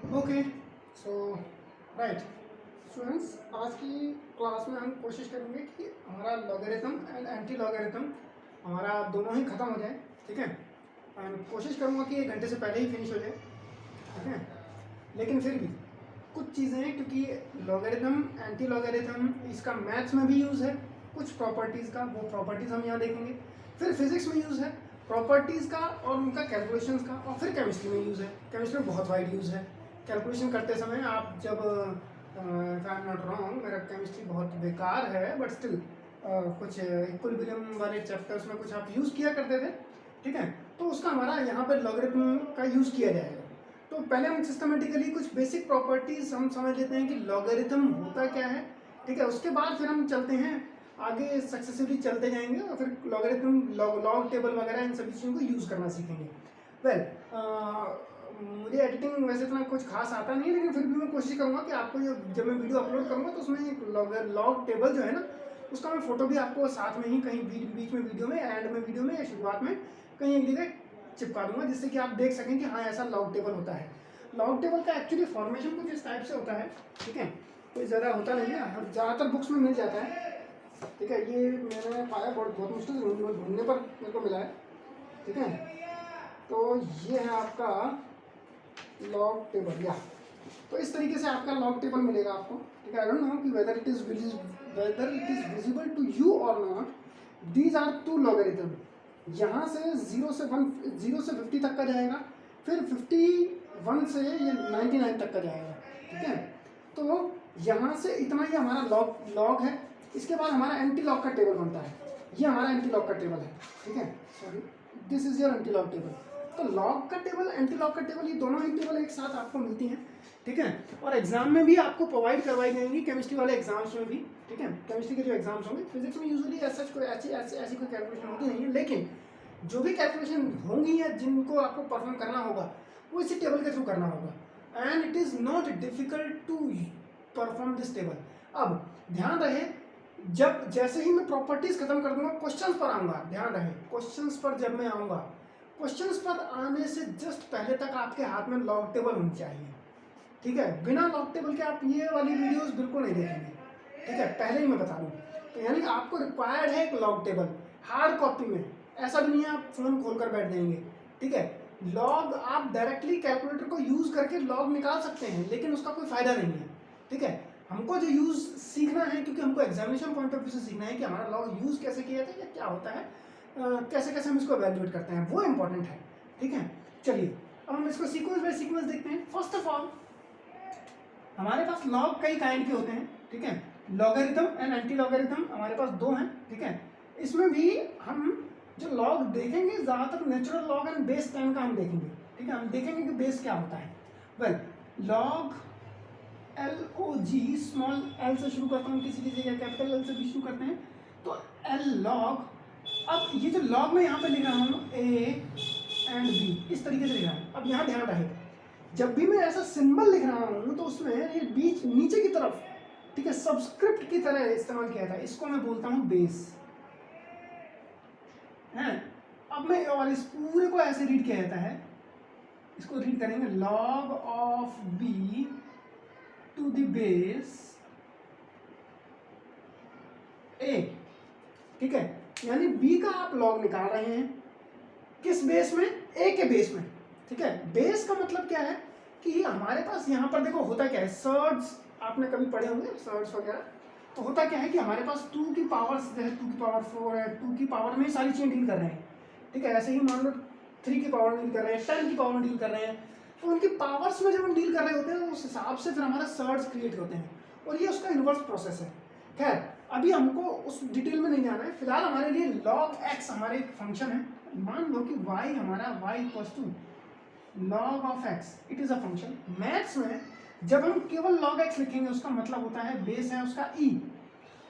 Okay so right students, आज की class में हम कोशिश करेंगे कि हमारा लॉगरिथम एंड एंटी लॉगरिथम हमारा दोनों ही ख़त्म हो जाए। ठीक है, एंड कोशिश करूँगा कि 1 घंटे से पहले ही फिनिश हो जाए। ठीक है, लेकिन फिर भी कुछ चीज़ें हैं, क्योंकि लॉगरिथम एंटी लॉगरिथम इसका मैथ्स में भी यूज़ है, कुछ प्रॉपर्टीज़ का, वो प्रॉपर्टीज़ हम यहाँ देखेंगे। फिर फिजिक्स में यूज़ है प्रॉपर्टीज़ का और उनका कैलकुलेशंस का, और फिर केमिस्ट्री में यूज़ है। केमिस्ट्री में बहुत वाइड यूज़ है। कैलकुलेशन करते समय आप जब if I am not wrong, मेरा केमिस्ट्री बहुत बेकार है बट स्टिल कुछ इक्विलिब्रियम वाले चैप्टर्स में कुछ आप यूज़ किया करते थे। ठीक है, तो उसका हमारा यहाँ पर लॉगरिथम का यूज़ किया जाएगा। तो पहले हम सिस्टमेटिकली कुछ बेसिक प्रॉपर्टीज हम समझ लेते हैं कि लॉगरिथम होता क्या है। ठीक है, उसके बाद फिर हम चलते हैं आगे, सक्सेसिवली चलते जाएंगे और फिर लॉगरिथम लॉग टेबल वगैरह इन सभी चीज़ों को यूज़ करना सीखेंगे। वेल मुझे एडिटिंग वैसे इतना कुछ खास आता नहीं है, लेकिन फिर भी मैं कोशिश करूँगा कि आपको जब मैं वीडियो अपलोड करूँगा तो उसमें एक लॉग टेबल जो है ना, उसका मैं फोटो भी आपको साथ में ही कहीं बीच में वीडियो में, एंड में वीडियो में या शुरुआत में कहीं एक जगह चिपका दूंगा, जिससे कि आप देख सकें कि हाँ ऐसा लॉग टेबल होता है। लॉग टेबल का एक्चुअली फॉर्मेशन कुछ इस टाइप से होता है। ठीक है, कोई ज़्यादा होता नहीं है, ज़्यादातर बुक्स में मिल जाता है। ठीक है, ये मैंने पाया बहुत मुश्किल से ढूंढने पर मेरे को मिला है। ठीक है, तो ये है आपका लॉग टेबल, या तो इस तरीके से आपका लॉग टेबल मिलेगा आपको। ठीक है, आई डोंट नो कि whether it is visible to you और not. These are two logarithm. यहाँ से 0 से 50 तक का जाएगा, फिर 51 से ये 99 तक का जाएगा। ठीक है, तो यहाँ से इतना ही हमारा लॉग है। इसके बाद हमारा एंटी लॉग का टेबल बनता है। ये हमारा एंटी लॉग का टेबल है। ठीक है, sorry, this is your anti log table. तो लॉग का टेबल, एंटी लॉग का टेबल, ये दोनों ही टेबल एक साथ आपको मिलती हैं। ठीक है, और एग्जाम में भी आपको प्रोवाइड करवाई जाएंगी, केमिस्ट्री वाले एग्जाम्स में भी। ठीक है, केमिस्ट्री के जो एग्जाम्स होंगे, फिजिक्स में यूजुअली ऐसी कोई कैलकुलेशन होती नहीं है, लेकिन जो भी कैलकुलेशन होंगी या जिनको आपको परफॉर्म करना होगा वो इसी टेबल के थ्रू करना होगा, and it is not difficult to perform this table. अब ध्यान रहे, जब जैसे ही मैं प्रॉपर्टीज खत्म कर दूंगा क्वेश्चंस पर आऊंगा। ध्यान रहे, क्वेश्चंस पर जब मैं आऊंगा, क्वेश्चंस पर आने से जस्ट पहले तक आपके हाथ में लॉग टेबल होनी चाहिए। ठीक है, बिना लॉग टेबल के आप ये वाली वीडियोस बिल्कुल नहीं देखेंगे। ठीक है, पहले ही मैं बता दूं। तो यानी आपको रिक्वायर्ड है एक लॉग टेबल हार्ड कॉपी में। ऐसा भी नहीं है आप फोन खोल कर बैठ जाएंगे। ठीक है, लॉग आप डायरेक्टली कैलकुलेटर को यूज करके लॉग निकाल सकते हैं, लेकिन उसका कोई फायदा नहीं है। ठीक है, हमको जो यूज सीखना है, क्योंकि हमको एग्जामिनेशन पॉइंट ऑफ व्यू से सीखना है कि हमारा लॉग यूज कैसे किया जाता है या क्या होता है, कैसे कैसे हम इसको एवेल्युएट करते हैं, वो इंपॉर्टेंट है। ठीक है, चलिए अब हम इसको सीक्वेंस बाय सीक्वेंस देखते हैं। फर्स्ट ऑफ ऑल, हमारे पास लॉग कई काइंड के होते हैं। ठीक है, लॉगरिथम एंड एंटी लॉगरिथम हमारे पास दो हैं। ठीक है, इसमें भी हम जो लॉग देखेंगे ज़्यादातर नेचुरल लॉग एंड बेस 10 का हम देखेंगे। ठीक है, हम देखेंगे कि बेस क्या होता है। Well, log LOG, small L से शुरू करता हूँ, किसी किसी का कैपिटल एल से भी शुरू करते हैं, तो एल लॉग। अब ये जो लॉग में यहाँ पे लिख रहा हूँ A एंड B, इस तरीके से लिख रहा हूँ। अब यहाँ ध्यान रहे, जब भी मैं ऐसा सिंबल लिख रहा हूँ तो उसमें ये बीच नीचे की तरफ, ठीक है, सबस्क्रिप्ट की तरह इस्तेमाल किया था। इसको मैं बोलता हूँ बेस है। अब मैं और इस पूरे को ऐसे रीड किया जाता है, इसको रीड करेंगे log of B to the base A। ठीक है, यानी B का आप लॉग निकाल रहे हैं किस बेस में? A के बेस में। ठीक है, बेस का मतलब क्या है कि हमारे पास यहाँ पर देखो होता क्या है, सर्ड्स आपने कभी पढ़े होंगे, सर्ड्स वगैरह। तो होता क्या है कि हमारे पास 2 की पावर है, 2 की पावर 4 है, 2 की पावर में सारी चीज़ें डील कर रहे हैं। ठीक है, ऐसे ही मान लो 3 की पावर में डील कर रहे हैं, 10 की पावर में डील कर रहे हैं। तो उनकी पावर्स में जब हम डील कर रहे होते हैं, उस हिसाब से फिर हमारे सर्ड्स क्रिएट होते हैं, और ये उसका इन्वर्स प्रोसेस है। खैर, अभी हमको उस डिटेल में नहीं जाना है। फिलहाल हमारे लिए log x हमारे एक फंक्शन है। मान लो कि y हमारा y equals to log of x, it is a function. Maths में जब हम केवल log x लिखेंगे, उसका मतलब होता है बेस है उसका e,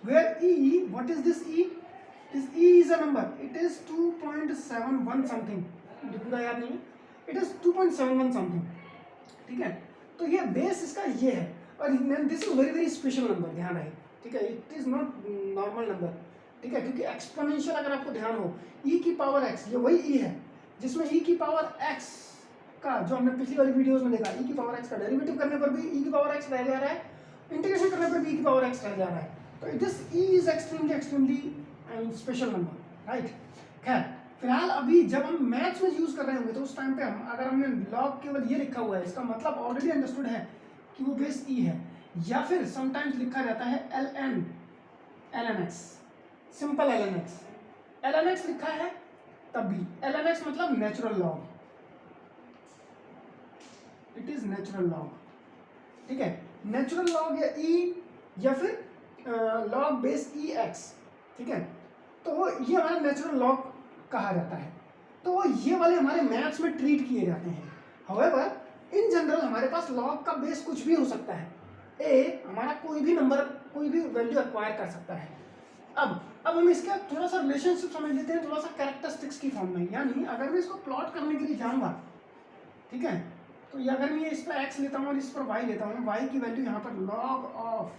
where e, what is this e? This e is a number, it is 2.71 something, मुझे पूरा याद नहीं है, इट इज 2.71 समथिंग। ठीक है, तो ये बेस इसका ये है, और this is very very special number, ध्यान रहे। ठीक है, it is not normal number. ठीक है, क्योंकि एक्सपोनेंशियल अगर आपको ध्यान हो, e की पावर x, ये वही e है जिसमें e की पावर x का जो हमने पिछली वाली वीडियोस में देखा, e की पावर x का डेरिवेटिव करने पर भी e की पावर x रह जा रहा है, इंटीग्रेशन करने पर भी e की पावर x रह जा रहा है। तो this e is extremely special number, right. खैर फिलहाल अभी जब हम मैथ्स में यूज कर रहे होंगे तो उस टाइम पे हम अगर हमने लॉग केवल ये लिखा हुआ है, इसका मतलब ऑलरेडी अंडरस्टूड है कि वो बेस e है, या फिर समटाइम्स लिखा जाता है ln x, simple ln x लिखा है तब भी ln x मतलब natural log, it is natural log, ठीक है। नेचुरल लॉग या e या फिर लॉग बेस e x, ठीक है। तो ये हमारा नेचुरल लॉग कहा जाता है। तो ये वाले हमारे मैथ्स में ट्रीट किए जाते हैं। हाउएवर इन जनरल हमारे पास लॉग का बेस कुछ भी हो सकता है, ए हमारा कोई भी नंबर कोई भी वैल्यू एक्वायर कर सकता है। अब हम इसका थोड़ा सा रिलेशनशिप समझ लेते हैं, थोड़ा सा कैरेक्टरिस्टिक्स की फॉर्म में। यानी अगर मैं इसको प्लॉट करने के लिए जाऊंगा, ठीक है, तो ये अगर मैं इस पर x लेता हूँ और इस पर y लेता हूँ, y की वैल्यू यहाँ पर log ऑफ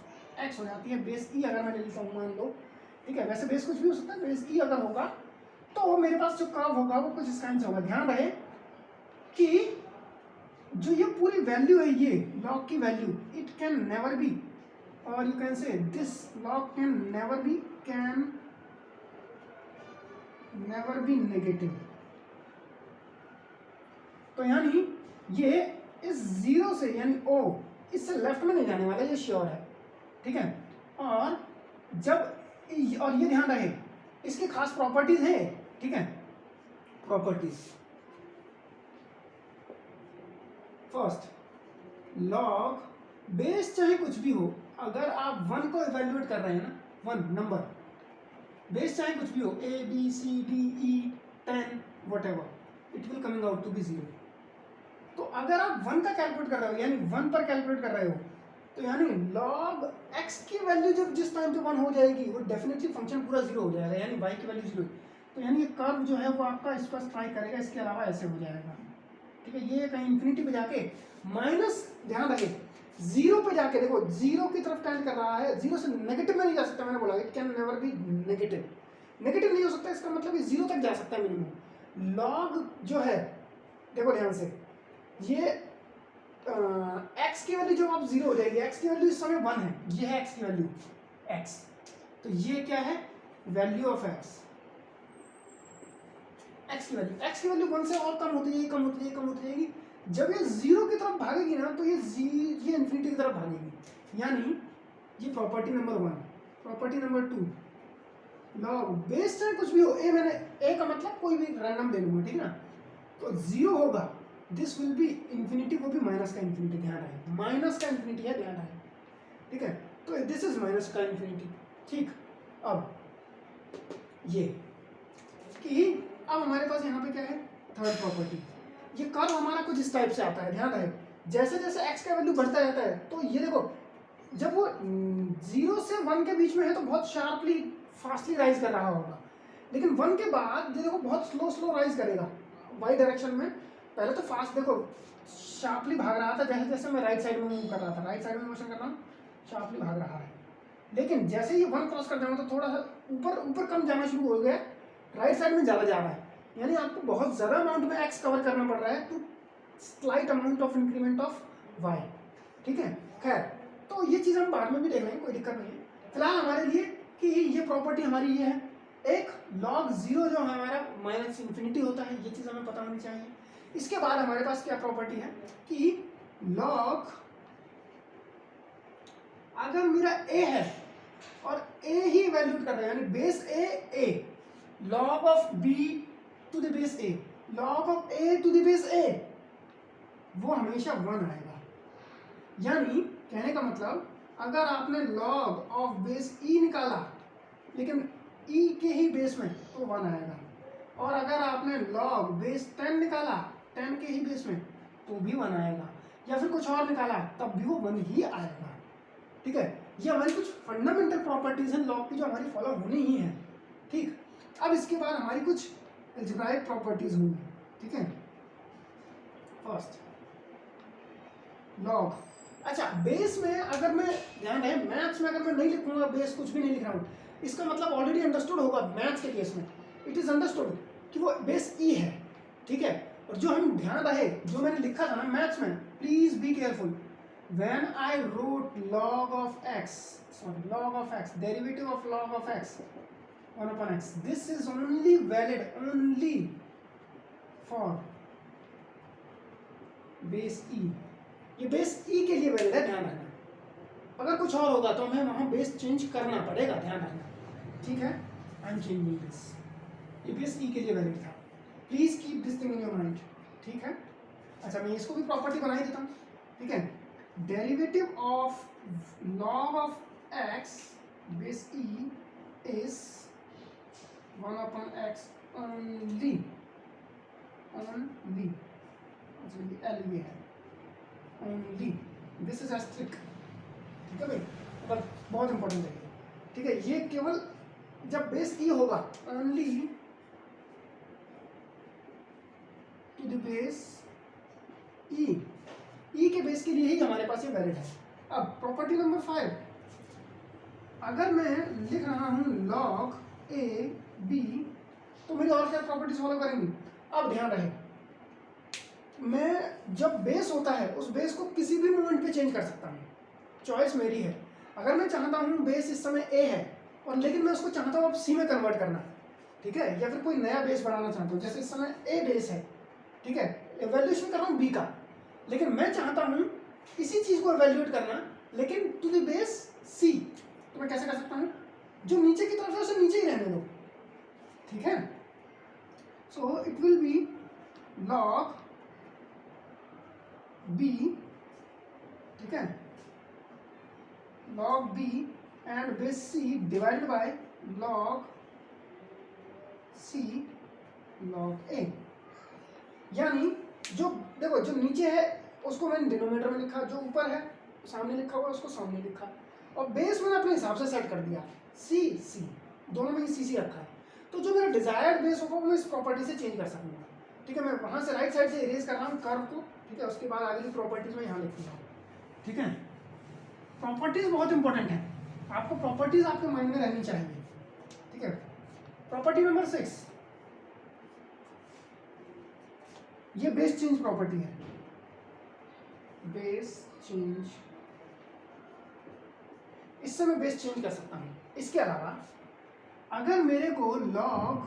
x हो जाती है, बेस e अगर मैं ले लेता हूँ मान लो, ठीक है। वैसे बेस कुछ भी हो सकता है, बेस e अगर होगा तो मेरे पास जो कर्व होगा वो कुछ इस काइंड से होगा। ध्यान रहे कि जो ये पूरी वैल्यू है, ये log की value, it can never be, और you can say this log can never be negative. तो यानी ये इस जीरो से यानी o इससे लेफ्ट में नहीं जाने वाला, ये श्योर है, ठीक है। और ये ध्यान रहे इसकी खास प्रॉपर्टीज है, ठीक है। प्रॉपर्टीज फर्स्ट, लॉग बेस चाहे कुछ भी हो, अगर आप 1 को इवेल्युएट कर रहे हैं ना, 1 नंबर, बेस चाहे कुछ भी हो, a b c d e 10 whatever, it will coming out to be 0। तो अगर आप 1 का कैलकुलेट कर रहे हो, यानी 1 पर कैलकुलेट कर रहे हो, तो यानी log x की वैल्यू जब जिस टाइम पे 1 हो जाएगी, वो डेफिनेटली फंक्शन पूरा 0 हो जाएगा, यानी y की वैल्यू 0। तो यानी ये कर्व जो है वो आपका इस पर स्ट्राइक करेगा, इसके अलावा ऐसे हो जाएगा, ठीक है। ये कहीं इन्फिनिटी पे जाके माइनस, ध्यान रखे 0 पे जाके देखो 0 की तरफ टेंड कर रहा है, 0 से नेगेटिव में नहीं जा सकता। मैंने बोला it can never be negative नहीं हो सकता, इसका मतलब ये 0 तक जा सकता है मिनिमम। लॉग जो है देखो ध्यान से, ये x की वैल्यू जब आप 0 हो जाएगी, x की वैल्यू इस समय 1 है, ये है x की वैल्यू x, तो ये क्या है वैल्यू ऑफ x की वैल्यू 1 से और कम होती जाएगी। जब ये 0 की तरफ भागेगी ना, तो ये इन्फिनिटी की तरफ भागेगी। यानी ये property number 1। Property number 2, log base चाहे कुछ भी हो, a मैंने a का मतलब कोई भी रैंडम दे लूंगा, ठीक है ना। तो 0 होगा, दिस विल बी इन्फिनिटी, वो भी माइनस का इन्फिनिटी, ध्यान रहे माइनस का इन्फिनिटी है, ध्यान रहे, ठीक है। तो दिस इज माइनस का इन्फिनिटी, ठीक। अब ये कि अब हमारे पास यहाँ पे क्या है, थर्ड प्रॉपर्टी, ये कर्व हमारा कुछ इस टाइप से आता है। ध्यान रहे जैसे जैसे x का वैल्यू बढ़ता जाता है, तो ये देखो जब वो 0 से 1 के बीच में है तो बहुत शार्पली फास्टली राइज कर रहा होगा, लेकिन 1 के बाद देखो बहुत स्लो राइज करेगा y डायरेक्शन में। पहले तो फास्ट देखो शार्पली भाग रहा था, जैसे जैसे मैं राइट साइड में मूव कर रहा था, राइट साइड में मोशन कर रहा हूँ, शार्पली भाग रहा है। लेकिन जैसे ही 1 क्रॉस कर जाऊंगा तो थोड़ा सा ऊपर कम जाना शुरू हो गया, राइट साइड में ज़्यादा जा रहा है। यानी आपको बहुत ज़्यादा अमाउंट में x कवर करना पड़ रहा है to slight amount of increment of y, ठीक है। खैर तो ये चीज़ हम बाद में भी देख लेंगे, कोई दिक्कत नहीं है। फिलहाल हमारे लिए कि ये प्रॉपर्टी हमारी ये है, एक log 0 जो हमारा माइनस इन्फिनिटी होता है, ये चीज़ हमें पता होनी चाहिए। इसके बाद हमारे पास क्या प्रॉपर्टी है कि log अगर मेरा a है और a ही वैल्यूट कर रहा है, यानी base a log of b to the base a, log of a to the base a, वो हमेशा 1 आएगा। यानी कहने का मतलब अगर आपने log ऑफ बेस e निकाला लेकिन e के ही बेस में, तो 1 आएगा। और अगर आपने log बेस 10 निकाला 10 के ही बेस में, तो भी 1 आएगा। या फिर कुछ और निकाला तब भी वो 1 ही आएगा, ठीक है। ये हमारी कुछ फंडामेंटल प्रॉपर्टीज हैं लॉग की जो हमारी फॉलो होनी ही है, ठीक। अब इसके बाद हमारी कुछ अलजेब्राइक प्रॉपर्टीज होंगी, ठीक है। फर्स्ट लॉग, अच्छा बेस में अगर मैं ध्यान रहे मैथ्स में अगर मैं नहीं लिखूंगा बेस, कुछ भी नहीं लिख रहा हूँ, इसका मतलब ऑलरेडी अंडरस्टूड होगा मैथ्स के केस में, इट इज अंडरस्टूड कि वो बेस ई है, ठीक है। और जो हम ध्यान रहे, जो मैंने लिखा था ना मैथ्स में, please be careful, when I wrote log of x, sorry log of x, derivative of log of x 1 upon x, this is only valid only for base e, ये बेस e के लिए valid है, ध्यान रखना। अगर कुछ और होगा तो हमें वहां बेस चेंज करना पड़ेगा, ध्यान रखना, ठीक है। आई एम चेंजिंग दिस, ये बेस e के लिए वैलिड था, please keep this thing in your mind, ठीक है। अच्छा मैं इसको भी प्रॉपर्टी बना ही देता हूँ, ठीक है। Derivative of log of x base e is 1 upon x only, only, अच्छा ये l ये है only, दिस इज एस्ट्रिक, ठीक है भाई, पर बहुत इंपॉर्टेंट है, ठीक है। ये केवल जब बेस e होगा, only to the base e के बेस के लिए ही हमारे पास ये वैलिड है। अब प्रॉपर्टी नंबर 5, अगर मैं लिख रहा हूं log a b, तो मेरी और क्या प्रॉपर्टीज फॉलो करेंगी। अब ध्यान रहे, मैं जब बेस होता है उस बेस को किसी भी मोमेंट पे चेंज कर सकता हूँ, चॉइस मेरी है। अगर मैं चाहता हूँ बेस इस समय a है और लेकिन मैं उसको चाहता हूँ अब c में कन्वर्ट करना, ठीक है, या फिर कोई नया बेस बनाना चाहता हूँ, जैसे इस समय a बेस है, ठीक है, एवेल्यूएशन कर रहा हूँ b का, लेकिन मैं चाहता हूँ इसी चीज को एवेल्यूएट करना लेकिन टू द बेस c, तो मैं कैसे कर सकता हूँ, जो नीचे की तरफ है उसे नीचे ही रहने दो, ठीक है। So it will B log b, ठीक है, log b and base c divided by log c log a, यानी जो देखो जो नीचे है उसको मैंने डिनोमिनेटर में लिखा, जो ऊपर है सामने लिखा हुआ उसको सामने लिखा, और बेस मैंने अपने हिसाब से सेट कर दिया, c दोनों में ही c रखा है। तो जो मेरा डिजायर्ड बेस होगा वो मैं इस प्रॉपर्टी से चेंज कर सकूंगा, ठीक है। मैं वहां से राइट साइड से इरेज कर रहा हूँ कर्व को, ठीक है, उसके बाद आगे की प्रॉपर्टीज में यहाँ लिखूंगा, ठीक है। प्रॉपर्टीज बहुत इंपॉर्टेंट है, आपको प्रॉपर्टीज आपके माइंड में रहनी चाहिए, ठीक है। प्रॉपर्टी नंबर 6, ये बेस चेंज प्रॉपर्टी है, बेस चेंज, इससे मैं बेस चेंज कर सकता हूं। इसके अलावा अगर मेरे को log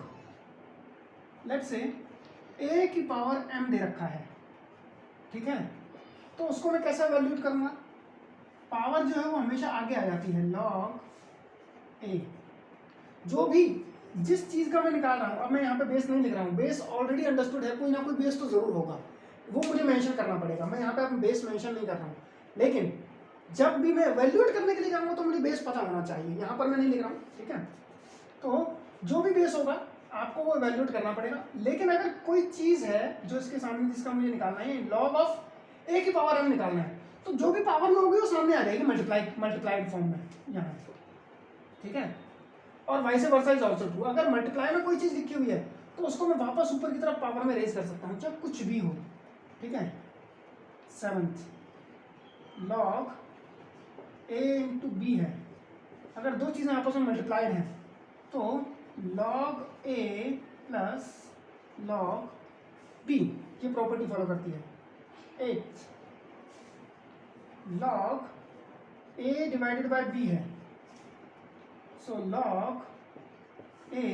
लेट्स से a की पावर m दे रखा है, ठीक है, तो उसको मैं कैसे वैल्यूट करूंगा, पावर जो है वो हमेशा आगे आ जाती है, log a, जो भी जिस चीज का मैं निकाल रहा हूं, अब मैं यहाँ पे बेस नहीं लिख रहा हूँ, बेस ऑलरेडी अंडरस्टूड है, कोई ना कोई बेस तो जरूर होगा, वो मुझे मेंशन करना पड़ेगा, मैं यहाँ पे बेस मेंशन नहीं कर रहा हूँ, लेकिन जब भी मैं वैल्यूएट करने के लिए जाऊंगा तो मुझे बेस पता होना चाहिए, यहाँ पर मैं नहीं लिख रहा हूँ, ठीक है। तो जो भी बेस होगा आपको वो वैल्यूएट करना पड़ेगा, लेकिन अगर कोई चीज है जो इसके सामने जिसका मुझे निकालना है, log ऑफ a की पावर m निकालना है, तो जो भी पावर में होगी वो सामने आ जाएगी मल्टीप्लाइड फॉर्म में यहाँ, ठीक है। और vice versa is also true, अगर मल्टीप्लाई में कोई चीज लिखी हुई है तो उसको मैं वापस ऊपर की तरफ पावर में रेज कर सकता हूँ, चाहे कुछ भी हो, ठीक है। 7th log a into B है, अगर दो चीजें आपस में मल्टीप्लाइड हैं तो log a plus log b, ये प्रॉपर्टी फॉलो करती है। 8th log a divided by b है, सो log a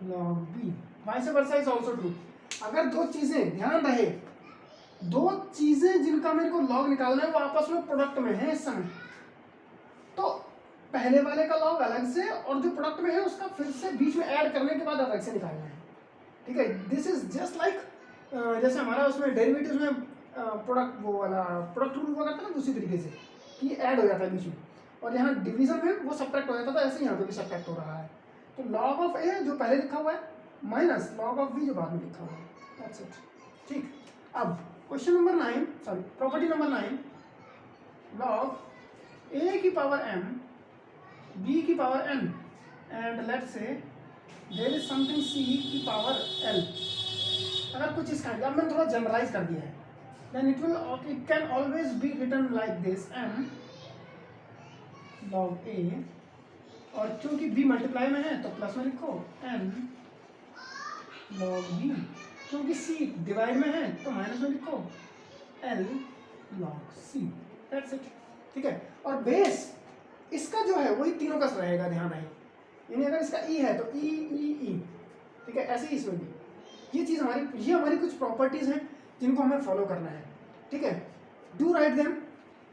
log b, vice versa is also true. अगर दो चीजें, ध्यान रहे, दो चीजें जिनका मेरे को लॉग निकालना है वो आपस में प्रोडक्ट में है इस समय, तो पहले वाले का लॉग अलग से और जो प्रोडक्ट में है उसका फिर से बीच में ऐड करने के बाद अलग से निकालना है, ठीक है। दिस इज जस्ट लाइक जैसे हमारा उसमें डेरिवेटिव्स में प्रोडक्ट वो वाला प्रोडक्ट रूल हुआ करता है ना, उसी तरीके से कि ऐड हो जाता है बीच में, और यहाँ डिवीजन में वो सब्ट्रैक्ट हो जाता था, ऐसे यहाँ पे भी सब्ट्रैक्ट हो रहा है। तो log ऑफ a जो पहले लिखा हुआ है माइनस log ऑफ b जो बाद में लिखा हुआ है, दैट्स इट, ठीक। अब question number 9, sorry property number 9, log a की पावर m b की power n and let's say there is something c की पावर l, अगर कुछ इस काइंड, अब मैंने थोड़ा जनरलाइज कर दिया है, then it can always be written like this, m log a, और क्योंकि b मल्टीप्लाई में है तो प्लस में लिखो n log b, क्योंकि सी डिवाइड में है तो माइनस में लिखो L log C, that's it. ठीक है, और बेस इसका जो है वही तीनों का रहेगा, ध्यान रहे, यानी अगर इसका ई है तो ई ई ई, ठीक है, ऐसे ही इसमें भी। ये हमारी कुछ प्रॉपर्टीज हैं जिनको हमें फॉलो करना है। ठीक है, डू राइट देम।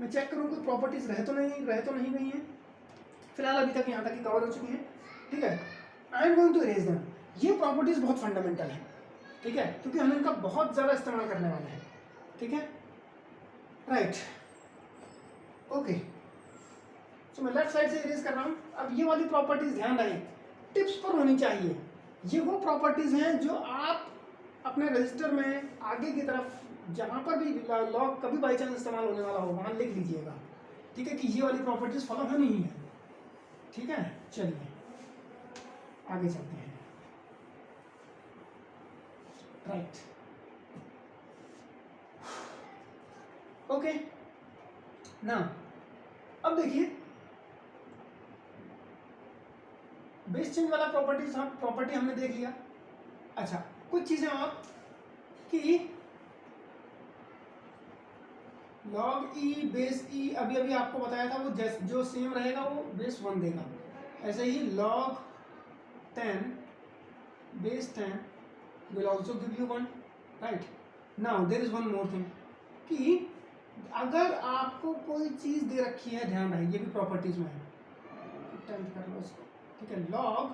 मैं चेक करूँ कोई प्रॉपर्टीज रह तो नहीं गई हैं, फिलहाल अभी तक यहाँ तक ही कवर हो चुकी हैं। ठीक है, I am going to erase them. ये प्रॉपर्टीज बहुत फंडामेंटल है, ठीक है, क्योंकि हम इनका बहुत ज़्यादा इस्तेमाल करने वाले हैं। ठीक है, राइट, ओके। सो मैं लेफ्ट साइड से इरेज कर रहा हूँ। अब ये वाली प्रॉपर्टीज ध्यान रहे टिप्स पर होनी चाहिए। ये वो प्रॉपर्टीज हैं जो आप अपने रजिस्टर में आगे की तरफ जहाँ पर भी लॉग कभी बाई चांस इस्तेमाल होने वाला हो वहाँ लिख लीजिएगा। ठीक है, कि ये वाली प्रॉपर्टीज फॉलो होनी ही है। ठीक है, चलिए आगे चलते हैं। राइट, ओके ना, अब देखिए बेस चेंज वाला प्रॉपर्टी हमने देख लिया। अच्छा, कुछ चीजें और कि लॉग ई बेस ई अभी अभी आपको बताया था, वो जो सेम रहेगा वो बेस 1 देगा। ऐसे ही log 10 base 10 will also give you 1, right? Now there is one more thing कि अगर आपको कोई चीज दे रखी है, ध्यान रहे ये भी प्रॉपर्टीज में है, 10 कर लो इसको। ठीक है, log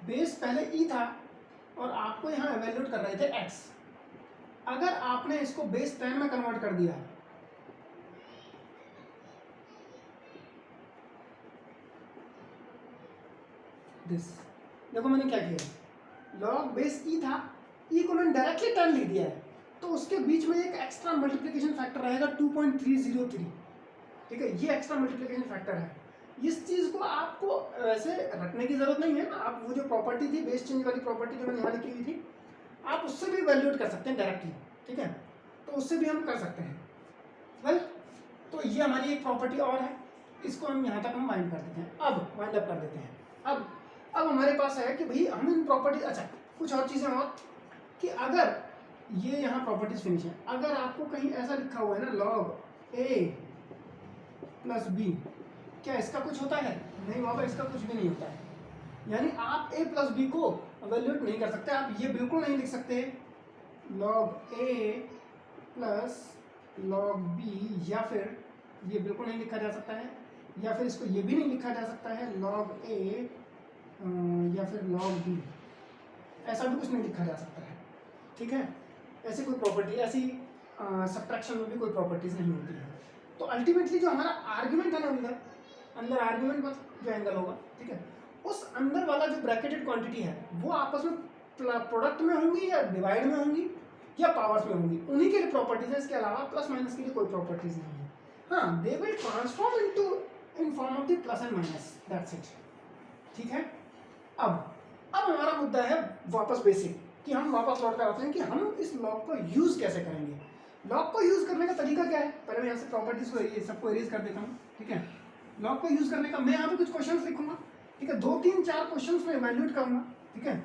बेस पहले ई था और आपको यहाँ एवेल्यूएट कर रहे थे x। अगर आपने इसको बेस 10 में कन्वर्ट कर दिया, दिस देखो मैंने क्या किया, log बेस ई था, ई को मैंने डायरेक्टली 10 लिख दिया है, तो उसके बीच में एक एक्स्ट्रा मल्टीप्लिकेशन फैक्टर रहेगा 2.303। ठीक है, ये एक्स्ट्रा मल्टीप्लिकेशन फैक्टर है। इस चीज को आपको वैसे रखने की जरूरत नहीं है, आप वो जो प्रॉपर्टी थी बेस चेंज वाली प्रॉपर्टी जो मैंने यहाँ लिखी हुई थी, आप उससे भी इवैल्यूएट कर सकते हैं डायरेक्टली। ठीक है, तो उससे भी हम कर सकते हैं। वेल, तो ये हमारी एक प्रॉपर्टी और है, इसको हम यहाँ तक हम वाइंड कर देते हैं। अब वाइंड अप कर देते हैं। अब हमारे पास है कि भाई हम इन प्रॉपर्टी, अच्छा कुछ और चीज़ें और कि अगर ये यहाँ प्रॉपर्टीज फिनिश है, अगर आपको कहीं ऐसा लिखा हुआ है ना log a प्लस बी, क्या इसका कुछ होता है? नहीं बाबा, इसका कुछ भी नहीं होता है। यानी आप a प्लस बी को इवैल्यूएट नहीं कर सकते। आप ये बिल्कुल नहीं लिख सकते log a plus log b, या फिर ये बिल्कुल नहीं लिखा जा सकता है, या फिर इसको ये भी नहीं लिखा जा सकता है log a या फिर log b, ऐसा भी कुछ नहीं लिखा जा सकता है। ठीक है, ऐसी कोई प्रॉपर्टी, ऐसी सब्ट्रैक्शन में भी कोई प्रॉपर्टीज नहीं होती है। तो अल्टीमेटली जो हमारा आर्ग्यूमेंट है ना, अंदर आर्ग्यूमेंट बस जो एंगल होगा, ठीक है, उस अंदर वाला जो ब्रैकेटेड क्वांटिटी है वो आपस में प्रोडक्ट में होंगी या डिवाइड में होंगी या पावर्स में होंगी, उन्हीं के लिए प्रॉपर्टीज है। इसके अलावा प्लस माइनस के लिए कोई प्रॉपर्टीज नहीं है। हाँ, they will transform into in form of the plus and minus, that's it. ठीक है, अब हमारा मुद्दा है वापस बेसिक, कि हम वापस लौट कर आते हैं कि हम इस लॉग को यूज कैसे करेंगे। लॉग को यूज करने का तरीका क्या है? पहले मैं यहाँ से प्रॉपर्टीज को सबको इरेज कर देता हूँ। ठीक है, लॉग को यूज करने का मैं यहाँ पे कुछ क्वेश्चंस लिखूंगा। ठीक है, 2-3-4 क्वेश्चंस में इवैल्यूएट करूंगा। ठीक है,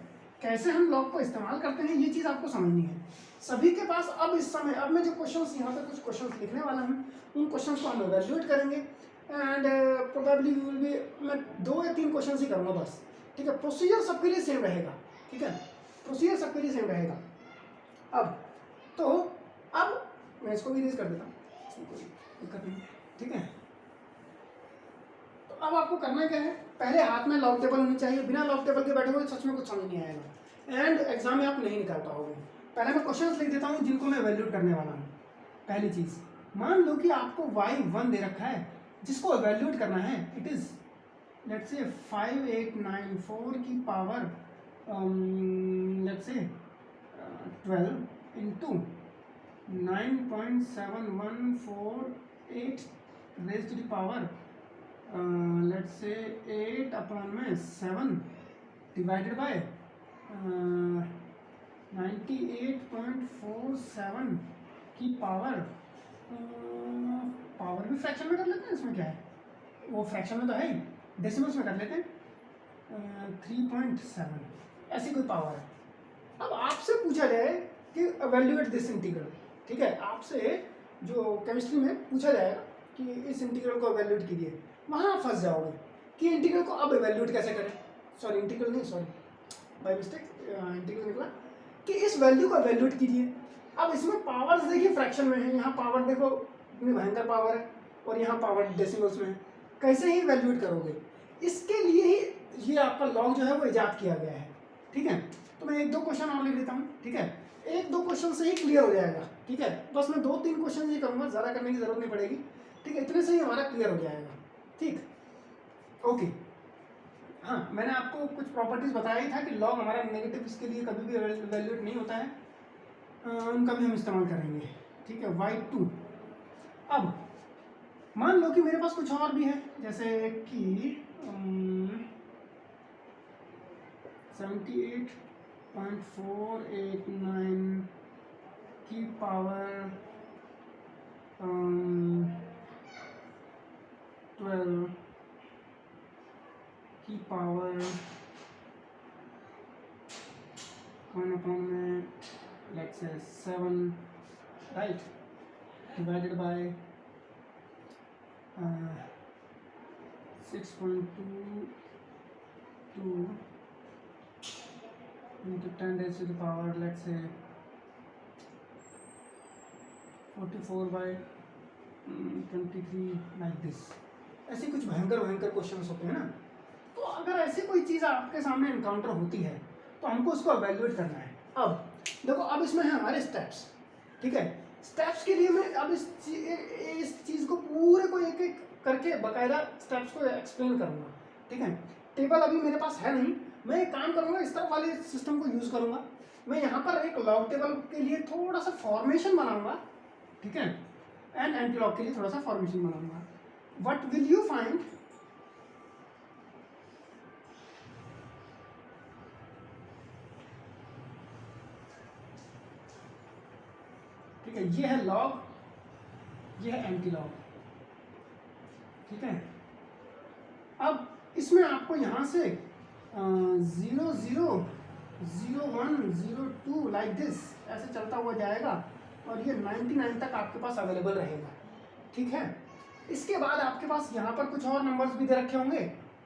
कैसे हम लॉग को इस्तेमाल करते हैं ये चीज़ आपको समझनी है। सभी के पास अब इस समय, अब मैं जो क्वेश्चंस यहाँ पे कुछ क्वेश्चंस लिखने वाला हूँ, उन क्वेश्चंस को हम इवैल्यूएट करेंगे एंड प्रोबेबली विल बी, मैं 2 या 3 क्वेश्चंस ही करूँगा बस। ठीक है, प्रोसीजर सबके लिए सेम रहेगा। ठीक है, प्रोसीजर सबके लिए सेम रहेगा। अब मैं इसको भी इरेज कर देता हूँ, कोई दिक्कत नहीं। ठीक है, तो अब आपको करना क्या है, पहले हाथ में लॉग टेबल होनी चाहिए। बिना लॉग टेबल के बैठे हुए सच में कुछ समझ नहीं आएगा एंड एग्जाम में आप नहीं निकाल पाओगे। पहले मैं क्वेश्चंस लिख देता हूँ जिनको मैं वैल्यूट करने वाला हूँ। पहली चीज, मान लो कि आपको y1 दे रखा है जिसको इवैल्यूएट करना है। इट इज लेट्स से 5894 की power let's say 12 into 9.7148 raise to the power let's say 8/7 divided by 98.47 की पावर भी फ्रैक्शन में कर लेते हैं। इसमें क्या है, वो फ्रैक्शन में तो है ही, डेसिमल्स में कर लेते हैं। 3.7 ऐसी कोई पावर है। अब आपसे पूछा जाए कि एवेल्युएट दिस इंटीग्रल, ठीक है, आपसे जो केमिस्ट्री में पूछा जाएगा कि इस इंटीग्रल को एवेल्युएट कीजिए, वहाँ आप फंस जाओगे कि इंटीग्रल को अब एवेल्युएट कैसे करें, सॉरी इंटीग्रल नहीं, सॉरी बाय मिस्टेक इंटीग्रल निकला, कि इस वैल्यू को एवेल्युएट कीजिए। अब इसमें पावर्स देखिए फ्रैक्शन में है, यहाँ पावर देखो इतनी भयंकर पावर है और यहाँ पावर डेसिमल्स में है, कैसे ही एवेल्युएट करोगे? इसके लिए ही ये आपका लॉग जो है वो इजाद किया गया है, ठीक है। तो मैं 1-2 क्वेश्चन और ले लेता हूँ, ठीक है, 1-2 क्वेश्चन से ही क्लियर हो जाएगा, ठीक है, बस मैं 2-3 क्वेश्चन ही करूँगा, ज़्यादा करने की जरूरत नहीं पड़ेगी, ठीक है, इतने से ही हमारा क्लियर हो जाएगा, ठीक, ओके। हाँ, मैंने आपको कुछ प्रॉपर्टीज बताया ही था कि लॉग हमारा नेगेटिव इसके लिए कभी भी वैल्यूएट नहीं होता है, उनका भी हम इस्तेमाल करेंगे, ठीक है। y2, अब मान लो कि मेरे पास कुछ और भी है, जैसे कि 78.489 की पावर 12 की power 1/में let's say 7, right, divided by 6.22 into 10 raised to the power let's say 44/23 like this। ऐसे कुछ भयंकर भयंकर क्वेश्चंस होते हैं ना, तो अगर ऐसी कोई चीज़ आपके सामने इनकाउंटर होती है तो हमको उसको एवेल्युएट करना है। अब देखो, अब इसमें है हमारे स्टेप्स, ठीक है, स्टेप्स के लिए मैं अब इस चीज़ को पूरे को एक एक करके बाकायदा स्टेप्स को एक्सप्लेन करूँगा, ठीक है। टेबल अभी मेरे पास है नहीं, मैं एक काम करूँगा, इस तरह वाले सिस्टम को यूज़ करूँगा, मैं यहाँ पर एक लॉग टेबल के लिए थोड़ा सा फॉर्मेशन बनाऊँगा, ठीक है, एंड एंटी लॉग के लिए थोड़ा सा फॉर्मेशन बनाऊँगा। व्हाट विल यू फाइंड, ठीक है, ये है लॉग, ये है एंटी लॉग, ठीक है। अब इसमें आपको यहाँ से 0 0 0 1 0 2 लाइक दिस ऐसे चलता हुआ जाएगा और ये 99 तक आपके पास अवेलेबल रहेगा, ठीक है। इसके बाद आपके पास यहाँ पर कुछ और नंबर्स भी दे रखे होंगे,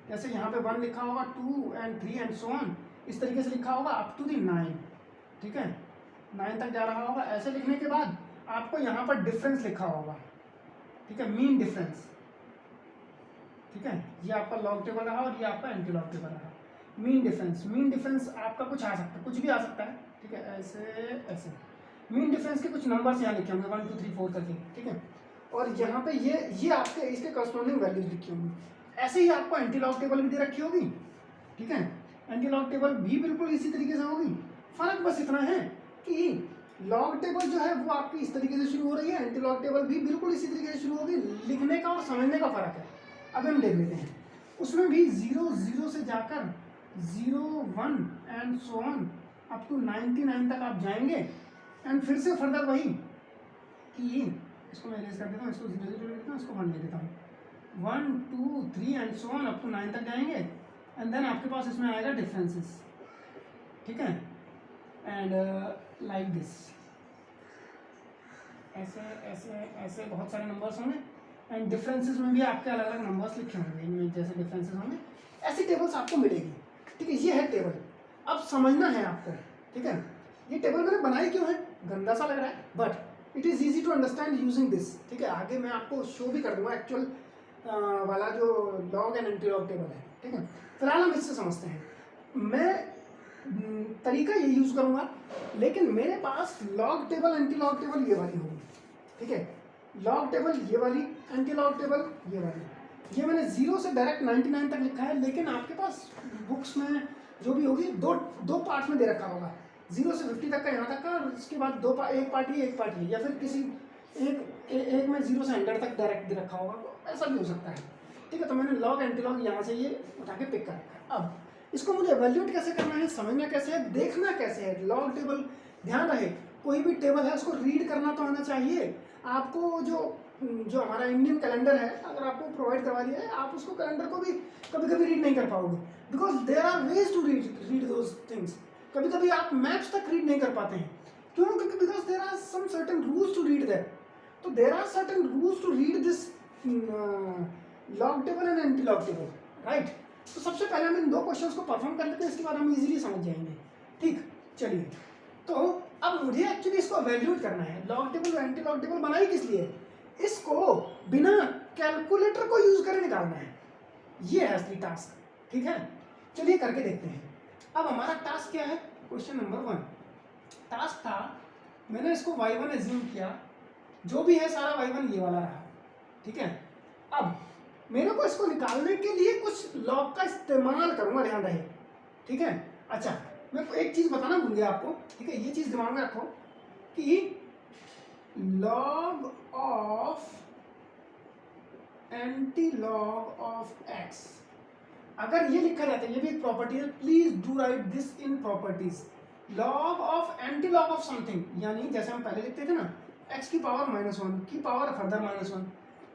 जैसे यहाँ पे 1 लिखा होगा, 2 and 3 and so on, इस तरीके से लिखा होगा अप टू दी 9, ठीक है, 9 तक जा रहा होगा। ऐसे लिखने के बाद आपको यहाँ पर डिफरेंस लिखा होगा, ठीक है, मीन डिफरेंस, ठीक है, ये आपका लॉग टेबल रहा और ये आपका एंटी लॉग टेबल रहा। मीन डिफरेंस आपका कुछ आ सकता है, कुछ भी आ सकता है, ठीक है, ऐसे ऐसे मीन डिफरेंस के कुछ नंबर्स यहाँ लिखे होंगे 1 2 3 4 करके, ठीक है, और यहाँ पे ये आपके इसके करस्पॉन्डिंग वैल्यूज लिखी होंगी। ऐसे ही आपको एंटी लॉग टेबल भी दे रखी होगी, ठीक है, एंटी लॉग टेबल भी बिल्कुल इसी तरीके से होगी। फर्क बस इतना है कि लॉग टेबल जो है वो आपकी इस तरीके से शुरू हो रही है, एंटी लॉग टेबल भी बिल्कुल इसी तरीके से शुरू होगी। लिखने का और समझने का फर्क है। अब हम देख लेते हैं, उसमें भी 0 0 से जाकर 0 1 and so on up to 99 तक आप जाएंगे, एंड फिर से फर्दर वही कि इसको मैं इरेज कर देता हूँ, इसको 0 0 ले लेता हूँ, इसको 1 ले देता हूँ, 1 2 3 and so on up to 9 तक जाएंगे, एंड देन आपके पास इसमें आएगा डिफरेंसेस, ठीक है, एंड लाइक दिस, ऐसे ऐसे ऐसे बहुत सारे नंबर्स होंगे, एंड डिफरेंसेस में भी आपके अलग अलग नंबर्स लिखे होंगे, इनमें जैसे डिफरेंसेस होंगे ऐसी टेबल्स आपको मिलेगी, ठीक है। ये है टेबल, अब समझना है आपको, ठीक है। ये टेबल मैंने बनाई क्यों है, गंदा सा लग रहा है, but it is easy to understand using this, ठीक है। आगे मैं आपको शो भी कर दूंगा एक्चुअल वाला जो log and anti log table है, ठीक है। फिलहाल हम इससे समझते हैं, मैं तरीका ये यूज़ करूँगा, लेकिन मेरे पास log table anti log table ये वाली होगी, ठीक है, लॉग टेबल ये वाली, एंटी लॉग टेबल ये वाली। ये मैंने 0 से डायरेक्ट 99 तक लिखा है, लेकिन आपके पास बुक्स में जो भी होगी दो पार्ट में दे रखा होगा, 0 से 50 तक का यहाँ तक का, और उसके बाद एक पार्ट ये, या फिर किसी एक में 0 से 100 तक डायरेक्ट दे रखा होगा, तो ऐसा भी हो सकता है, ठीक है। तो मैंने लॉग एंटी लॉग यहाँ से ये उठा के पिक कर रखा है। अब इसको मुझे एवेल्यूएट कैसे करना है, समझना कैसे है, देखना कैसे है। लॉग टेबल, ध्यान रहे कोई भी टेबल है उसको रीड करना तो आना चाहिए आपको। जो हमारा इंडियन कैलेंडर है, अगर आपको प्रोवाइड करवा दिया है, आप उसको कैलेंडर को भी कभी कभी रीड नहीं कर पाओगे, because there are ways to read those things. कभी कभी आप मैप्स तक रीड नहीं कर पाते हैं, क्यों? क्योंकि because there are some certain rules to read that. तो there are certain rules to read this log table and anti log table, right. तो सबसे पहले हम इन दो क्वेश्चंस को परफॉर्म कर लेते हैं, इसके बाद हम इजीली समझ जाएंगे। ठीक, चलिए। तो अब मुझे एक्चुअली इसको वैल्यूट करना है। लॉग टेबल और एंटी लॉग टेबल बनाई किस लिए? इसको बिना कैलकुलेटर को यूज करे निकालना है। ये है असली टास्क, ठीक है। चलिए करके देखते हैं। अब हमारा टास्क क्या है? क्वेश्चन नंबर 1 टास्क था, मैंने इसको y1 एज्यूम किया, जो भी है सारा y1 ये वाला रहा, ठीक है। अब मेरे को इसको निकालने के लिए कुछ लॉग का इस्तेमाल करूंगा, ध्यान रहे, ठीक है। अच्छा, मैं एक चीज बताना भूल गया आपको, ठीक है, ये चीज दिमाग में रखो कि log of anti log of x, अगर ये लिखा जाता है, ये भी एक प्रॉपर्टी है, please do right this in properties. Log of anti log of something, यानी जैसे हम पहले लिखते थे ना, x की पावर -1 की पावर फर्दर -1,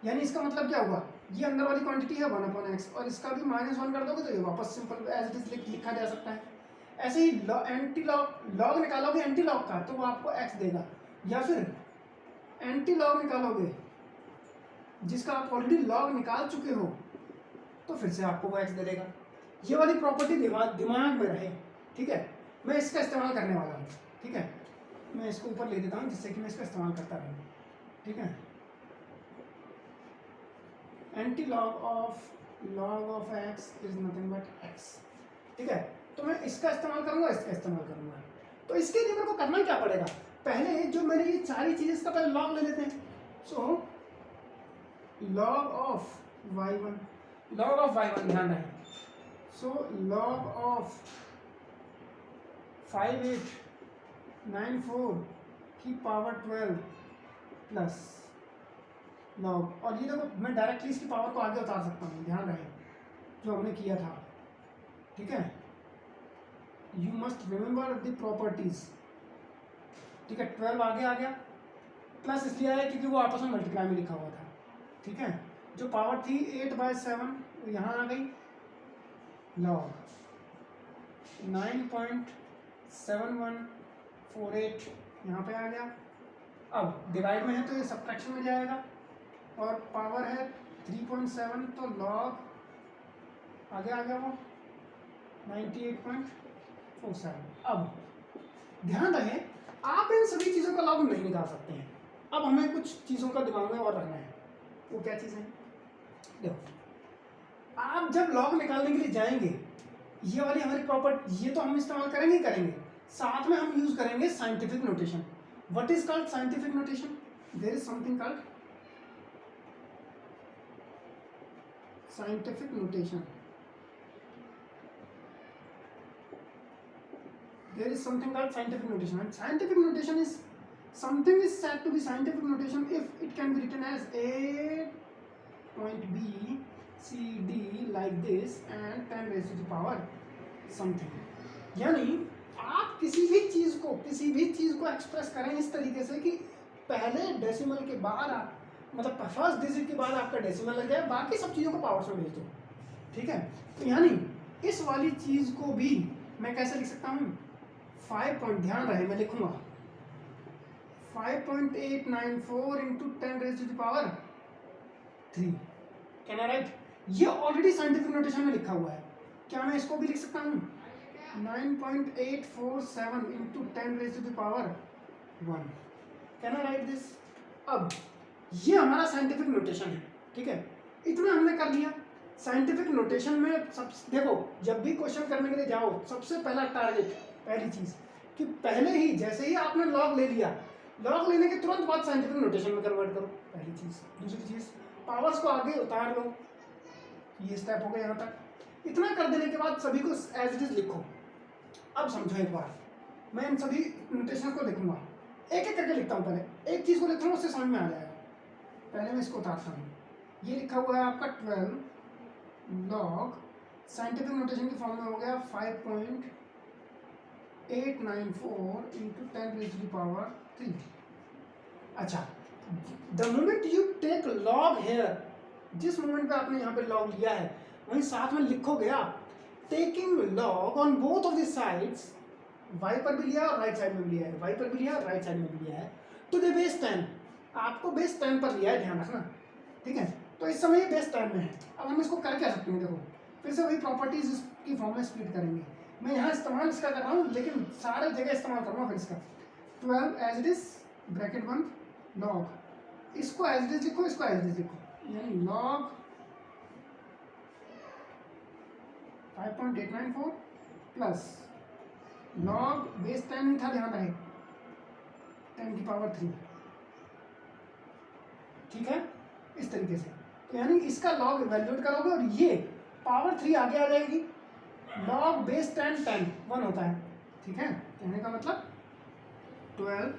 यानी इसका मतलब क्या हुआ? ये अंदर वाली क्वांटिटी है 1/x, और इसका भी -1 कर दोगे तो ये वापस सिंपल एज इट इज लिखा जा सकता है। ऐसे ही एंटी लॉग निकालोगे एंटी लॉग का, तो वो आपको x देगा, या फिर एंटी लॉग निकालोगे जिसका आप ऑलरेडी लॉग निकाल चुके हो, तो फिर से आपको वो x दे देगा। ये वाली प्रॉपर्टी दिमाग में रहे, ठीक है। मैं इसका इस्तेमाल करने वाला हूँ, ठीक है। मैं इसको ऊपर ले देता हूँ जिससे कि मैं इसका इस्तेमाल करता रहूँ, ठीक है। Anti log of x is nothing but x, ठीक है। तो मैं इसका इस्तेमाल करूंगा, इसका इस्तेमाल करूंगा। तो इसके लिए मेरे को करना क्या पड़ेगा? पहले जो मैंने ये सारी चीजें, इसका पहले लॉग ले लेते हैं। सो लॉग ऑफ y1, ध्यान रहे। सो लॉग ऑफ 5894 की पावर 12 प्लस लॉग, और ये देखो मैं डायरेक्टली इसकी पावर को आगे उतार सकता हूँ, ध्यान रहे, जो हमने किया था, ठीक है। You must remember the properties, ठीक है। 12 आगे आ गया, प्लस इसलिए आया क्योंकि वो आपस में मल्टीप्लाई में लिखा हुआ था, ठीक है। जो पावर थी 8/7 यहाँ आ गई, लॉग 9.7148 यहाँ पे आ गया। अब डिवाइड में है तो ये सब्ट्रैक्शन में जाएगा, और पावर है 3.7, तो लॉग आगे आ गया वो 98.47। अब ध्यान रहे, आप इन सभी चीज़ों का लॉग नहीं निकाल सकते हैं। अब हमें कुछ चीज़ों का दिमाग में और रखना है। वो क्या चीज़ है? देखो, आप जब लॉग निकालने के लिए जाएंगे, ये वाली हमारी प्रॉपर्टी, ये तो हम इस्तेमाल करेंगे ही करेंगे, साथ में हम यूज करेंगे scientific notation. What is called scientific notation? There is something called scientific notation. There is something called scientific notation, and scientific notation is something is said to be scientific notation if it can be written as A point B C D like this and 10 raised to the power something। यानी आप किसी भी चीज को express करें इस तरीके से कि पहले डेसिमल के बाद आप, मतलब फर्स्ट डिजिट के बाद आपका डेसिमल लग जाए, बाकी सब चीज़ों को पावर्स में भेज दो, ठीक है। तो यानी इस वाली चीज़ को भी मैं कैसे लिख सकता हूँ? 5 पॉइंट, ध्यान रहे मैं लिखूंगा 5.894 into 10 raise to the power 3, can I write? ये ऑलरेडी साइंटिफिक नोटेशन में लिखा हुआ है। क्या मैं इसको भी लिख सकता हूँ? 9.847 into 10 raise to the power 1, can I write this? अब ये हमारा साइंटिफिक नोटेशन है, ठीक है। इतना हमने कर लिया। साइंटिफिक नोटेशन में सब देखो, जब भी क्वेश्चन करने के लिए जाओ, सबसे पहला टारगेट, पहली चीज कि पहले ही जैसे ही आपने लॉग ले लिया, लॉग लेने के तुरंत बाद साइंटिफिक नोटेशन में कन्वर्ट करो, पहली चीज। दूसरी चीज, पावर्स को आगे उतार लो, ये स्टेप हो गया यहाँ तक। इतना कर देने के बाद सभी को एज इट इज लिखो। अब समझो एक बार, मैं इन सभी नोटेशन को लिखूंगा, एक एक करके लिखता हूँ। पहले एक चीज को लिखता हूँ, उससे समझ में आ जाएगा। पहले मैं इसको उतारता हूँ। ये लिखा हुआ है आपका 12 लॉग, साइंटिफिक नोटेशन की फॉर्म में हो गया 5.894 into 10 raise to the power 3। अच्छा, the moment you take log here, जिस मोमेंट पे आपने यहाँ पे लॉग लिया है, वहीं साथ में लिखोगे आप taking log on both of the sides Y पर भी लिया है और राइट साइड में भी लिया है, वाई पर भी लिया है और राइट साइड में भी लिया है, तो दे बेस 10, आपको बेस 10 पर लिया है, ध्यान रखना, ठीक है। तो इस समय ये बेस 10 में है। अब हम इसको कर क्या सकते हैं, देखो फिर से वही प्रॉपर्टीज की फॉर्म में स्प्लिट करेंगे। मैं यहाँ इस्तेमाल इसका कर रहा हूँ, लेकिन सारे जगह इस्तेमाल करूँगा फिर इसका। 12 as it is bracket 1 log, इसको एज इट इज लिखो, इसको एज इट इज लिखो, यानी लॉग 5.894 प्लस लॉग बेस 10 ही था, ध्यान रहे 10 की पावर 3, ठीक है, इस तरीके से। तो यानी इसका लॉग इवैल्यूएट करोगे और ये पावर 3 आगे आ जाएगी, लॉग बेस 10 10 1 होता है, ठीक है। कहने का मतलब 12,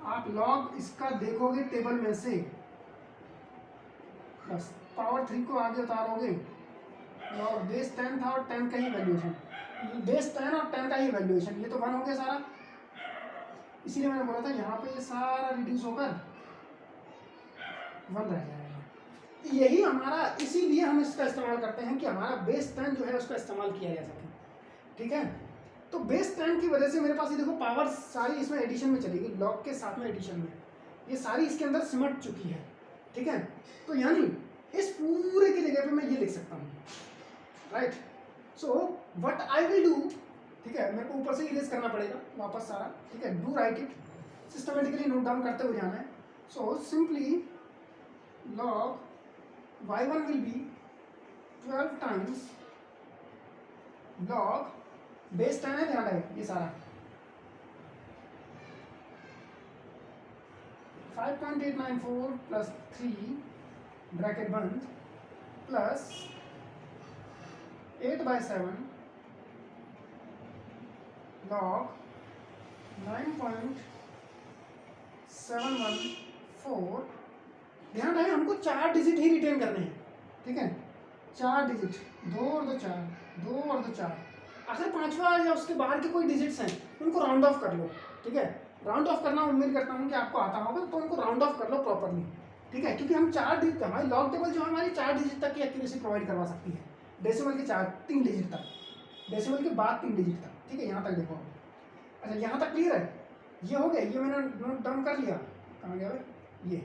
आप लॉग इसका देखोगे टेबल में से, प्लस पावर 3 को आगे उतारोगे, लॉग बेस 10 था और 10 का ही वैल्यूएशन, बेस 10 और 10 का ही वैल्यूएशन, ये तो 1 हो गया सारा, इसीलिए मैंने बोला था यहाँ पे ये सारा रिड्यूस होकर 1 रह जाएगा। यही हमारा, इसीलिए हम इसका इस्तेमाल करते हैं कि हमारा बेस 10 जो है उसका इस्तेमाल किया जा सके, ठीक है। तो बेस 10 की वजह से मेरे पास ये देखो पावर सारी इसमें एडिशन में चलेगी, लॉग के साथ में एडिशन में, ये सारी इसके अंदर सिमट चुकी है, ठीक है। तो यानी इस पूरे की जगह पे मैं ये लिख सकता हूँ, right. So what I will do, ठीक है, मेरे को ऊपर से इरेज करना पड़ेगा वापस सारा, ठीक है, do right it, systematically note down करते हुए जाना है। So simply log y1 will be 12 times log base 10 है, ध्यान रहे ये सारा 5.894 प्लस 3 ब्रैकेट बंद प्लस 8/7 log 9.714। ध्यान रहे हमको 4 डिजिट ही रिटेन करने हैं, ठीक है, 4 डिजिट, 2 और 2 4, 2 और 2 4, अगर 5वां या उसके बाहर के कोई डिजिट्स हैं उनको राउंड ऑफ कर लो, ठीक है। राउंड ऑफ करना उम्मीद करता हूँ कि आपको आता होगा, तो उनको राउंड ऑफ कर लो प्रॉपरली, ठीक है, क्योंकि हम 4 डिजिट, हमारी लॉग टेबल जो हमारी 4 डिजिट तक की एक्यूरेसी प्रोवाइड करवा सकती है, डेसिमल के 3 डिजिट तक, डेसिमल के बाद 3 डिजिट तक, ठीक है, यहाँ तक देखो। अच्छा यहाँ तक क्लियर है, ये हो गया, ये मैंने नोट डाउन कर लिया, कहाँ गया भाई, ये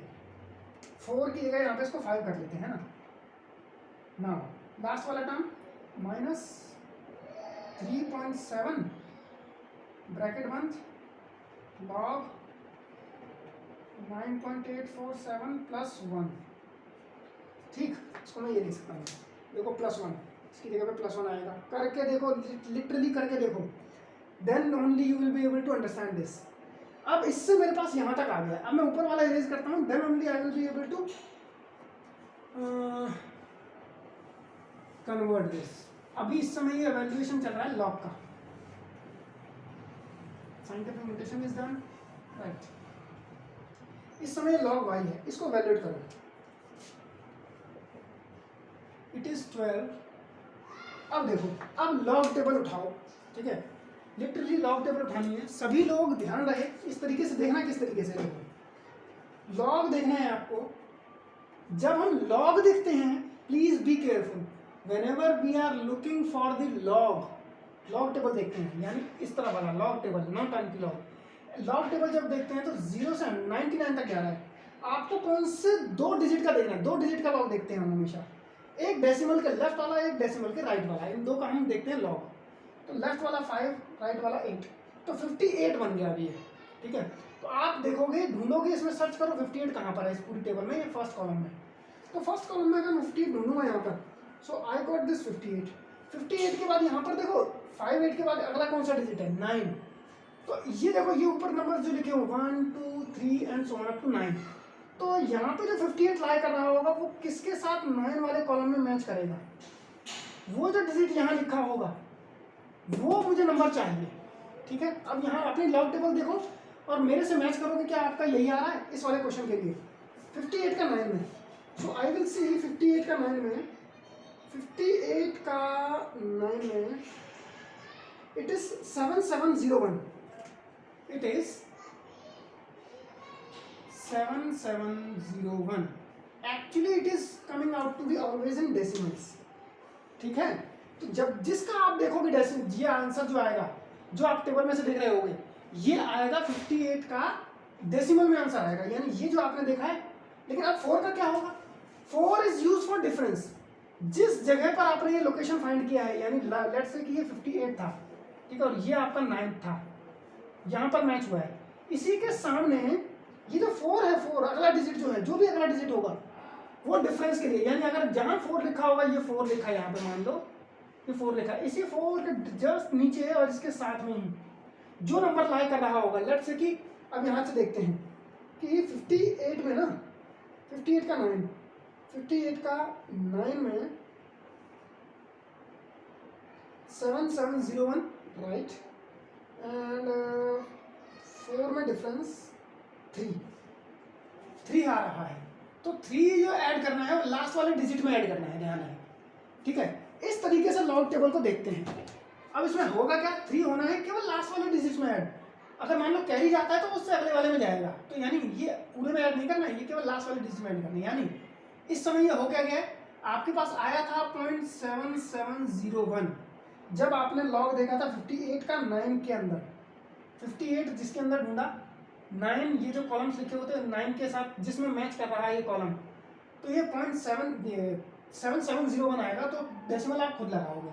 4 की जगह यहाँ पे इसको 5 कर लेते हैं ना। नाउ लास्ट वाला टर्म -3.7 ब्रैकेट बंद लॉग 9.847 प्लस 1, ठीक, इसको मैं ये लिख सकता हूँ, देखो +1, इसकी जगह पे +1 आएगा, करके देखो, लिटरली करके देखो, then only you will be able to understand this. अब इससे मेरे पास यहाँ तक आ गया, अब मैं ऊपर वाला इरेज करता हूँ, then only I will be able to convert this. अभी इस समय ये एवेल्युएशन चल रहा है लॉग का, scientific notation is done, right. इस समय लॉग y है, इसको वैल्यूएट करो, इट इज 12। अब देखो, अब लॉग टेबल उठाओ, ठीक है, लिटरली लॉग टेबल उठानी है, सभी लोग ध्यान रहे, इस तरीके से देखना, किस तरीके से देखो, लॉग देखना है आपको। जब हम लॉग देखते हैं, please be careful, whenever we are looking for the log table देखते हैं, यानी इस तरह वाला log table, not anti log table जब देखते हैं तो 0 से 99 तक जा रहा है, आपको कौन से 2 डिजिट का देखना है, 2 डिजिट का लॉग देखते हैं हम हमेशा, एक डेसिमल के लेफ्ट वाला, एक डेसिमल के राइट वाला, इन 2 का हम देखते हैं लॉग। तो लेफ्ट वाला 5, राइट वाला 8, तो 58 बन गया अभी ये, ठीक है। तो आप देखोगे, ढूंढोगे, इसमें सर्च करो 58 कहाँ पर है इस पूरी टेबल में, ये फर्स्ट कॉलम में, तो फर्स्ट कॉलम में अगर मैं 58 ढूंढूंगा यहाँ पर, सो आई गॉट दिस 58 के बाद यहाँ पर देखो 58 के बाद अगला कौन सा डिजिट है, 9, तो ये देखो, ये ऊपर नंबर जो लिखे हो 1 2 3 and so on up to 9, तो यहाँ पे जो 58 लाई कर रहा होगा वो किसके साथ 9 वाले कॉलम में मैच करेगा, वो जो डिजिट यहाँ लिखा होगा वो मुझे नंबर चाहिए, ठीक है। अब यहाँ अपनी लॉग टेबल देखो और मेरे से मैच करोगे, क्या आपका यही आ रहा है इस वाले क्वेश्चन के लिए, 58 का 9 में, सो आई विल सी 58 का 9 में, 58 का 9 में it is 7701, it is 7701, actually it is coming out to be always in decimals, ठीक है। तो जब जिसका आप देखोगे डेसिमल, ये आंसर जो आएगा जो आप टेबल में से देख रहे होंगे, ये आएगा 58 का डेसिमल में आंसर आएगा, यानी ये जो आपने देखा है। लेकिन अब 4 का क्या होगा? 4 इज यूज फॉर डिफरेंस। जिस जगह पर आपने ये लोकेशन फाइंड किया है, यानी लेट्स से कि ये 58 था, ठीक है, और ये आपका 9 था, यहाँ पर मैच हुआ है, इसी के सामने ये जो 4 है, 4 अगला डिजिट जो है, जो भी अगला डिजिट होगा वो डिफरेंस के लिए, यानी अगर जहाँ 4 लिखा होगा, ये 4 लिखा है यहाँ पे, मान लो ये 4 लिखा है, इसी 4 के जस्ट नीचे और इसके साथ में ही जो नंबर लाई कर रहा होगा, लेट्स से कि अब यहाँ से देखते हैं कि 58 में ना, 58 का 9, 58 का 9 में 7701, राइट, एंड 4 में डिफरेंस 3 आ रहा है, तो 3 जो ऐड करना है वो लास्ट वाले डिजिट में ऐड करना है, ध्यान है, ठीक है। इस तरीके से लॉग टेबल को देखते हैं। अब इसमें होगा क्या, 3 होना है केवल लास्ट वाले डिजिट में ऐड, अगर मान लो कैरी जाता है तो उससे अगले वाले में जाएगा, तो यानी ये पूरे में ऐड नहीं करना है, ये केवल लास्ट वाले डिजिट में ऐड करना है। यानी इस समय ये हो क्या गया, आपके पास आया था 0.7701, जब आपने लॉग देखा था 58 का 9 के अंदर, 58 जिसके अंदर ढूंढा, 9 ये जो कॉलम्स लिखे होते हैं 9 के साथ जिसमें मैच कर रहा है ये कॉलम, तो ये 0.7701 आएगा, तो डेसिमल आप खुद लगाओगे,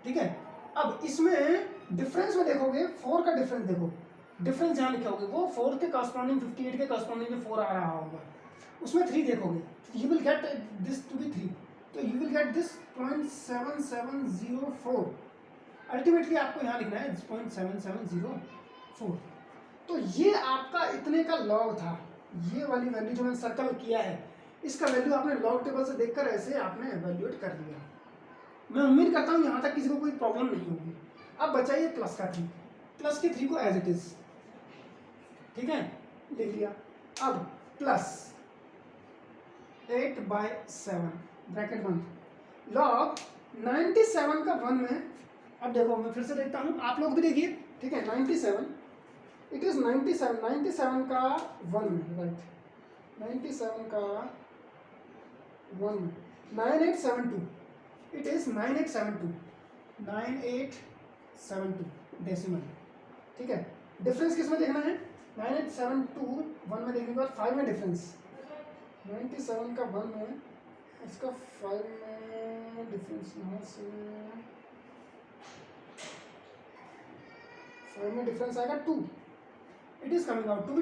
ठीक है। अब इसमें डिफरेंस में देखोगे, 4 का डिफरेंस देखो, डिफरेंस जहाँ लिखे होगे वो 4 के कॉरस्पॉन्डिंग 58 के कॉरस्पॉन्डिंग में 4 आ रहा होगा, उसमें 3 देखोगे, you will get this to be 3, तो you will get this 0.7704, ultimately आपको यहाँ लिखना है 0.7704। तो ये आपका इतने का लॉग था, ये वाली वैल्यू जो मैंने सर्कल किया है, इसका वैल्यू आपने लॉग टेबल से देखकर ऐसे आपने एवेल्युएट कर लिया। मैं उम्मीद करता हूँ यहाँ तक किसी को कोई प्रॉब्लम नहीं होगी। अब बचाइए प्लस का 3, प्लस के 3 को एज इट इज, ठीक है, लिख लिया। अब प्लस 8/7 ब्रैकेट बंद, लॉग 97 का 1 में, अब देखो मैं फिर से देखता हूँ, आप लोग भी देखिए, ठीक है, 97, इट इज 97 का 1 में, राइट, 97 का 1 में 9872, इट इज 9872 डेसिमल, ठीक है। डिफरेंस किस में देखना है, 9872 1 में देखने के बाद 5 में डिफरेंस, 97 का 1 में, इसका 5 में डिफरेंस, यहाँ से 5 में डिफरेंस आएगा 2, it is coming out to be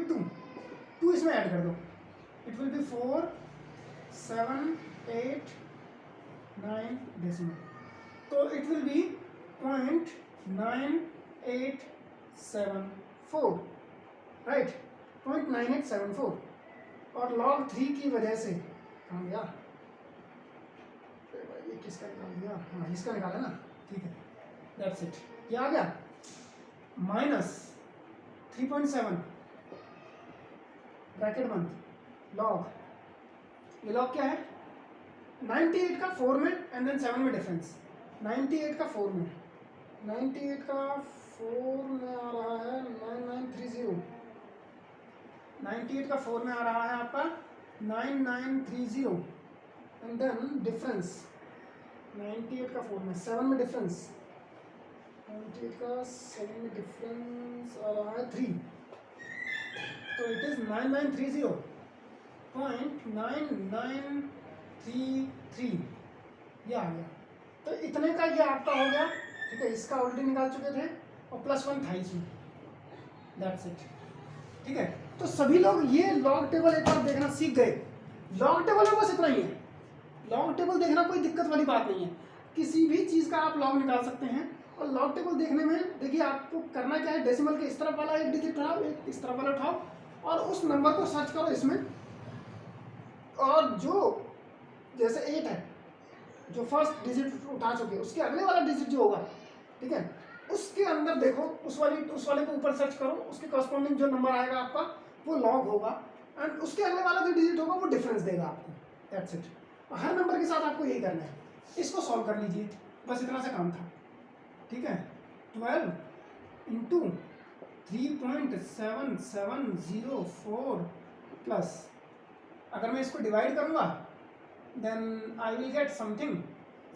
2 इसमें ऐड कर दो, इट विल बी 4 7 8 9 डेसिमल, तो इट विल बी 0.9874, राइट, 0.9874, और log 3 की वजह से कहाँ गया, ये किसका निकाल दिया, हाँ इसका निकाला ना, ठीक है, दैट्स इट, ये आ गया, माइनस 3.7 ब्रैकेट बंद, लॉग, ये लॉग क्या है, 98 का 4 में एंड देन 7 में डिफरेंस, 98 का 4 में, 98 का 4 में आ रहा है 9930, 98 का 4 में आ रहा है आपका 9930, एंड देन डिफरेंस 98 का 4 में 7 में डिफरेंस, 98 का 7 में डिफरेंस आ रहा है 3, तो इट इज 9930.9933, ये आ गया। तो इतने का ये आपका हो गया, ठीक है, इसका ऑलरेडी निकाल चुके थे, और +1 था इसमें, दैट्स इट, ठीक है। तो सभी लोग ये लॉग टेबल एक बार देखना सीख गए। लॉग टेबल में बस इतना ही है, लॉग टेबल देखना कोई दिक्कत वाली बात नहीं है, किसी भी चीज़ का आप लॉग निकाल सकते हैं। और लॉग टेबल देखने में देखिए आपको करना क्या है, डेसिमल के इस तरफ वाला एक डिजिट उठाओ, एक इस तरफ वाला उठाओ, और उस नंबर को सर्च करो इसमें, और जो जैसे 8 है, जो फर्स्ट डिजिट उठा चुके, उसके अगले वाला डिजिट जो होगा, ठीक है, उसके अंदर देखो, उस वाले को ऊपर सर्च करो, उसके कॉरस्पॉन्डिंग जो नंबर आएगा आपका वो लॉग होगा, एंड उसके अगले वाला जो डिजिट होगा वो डिफरेंस देगा आपको, दैट्स इट। हर नंबर के साथ आपको यही करना है, इसको सॉल्व कर लीजिए, बस इतना सा काम था, ठीक है। 12 इंटू 3.7704 प्लस, अगर मैं इसको डिवाइड करूँगा then I will get something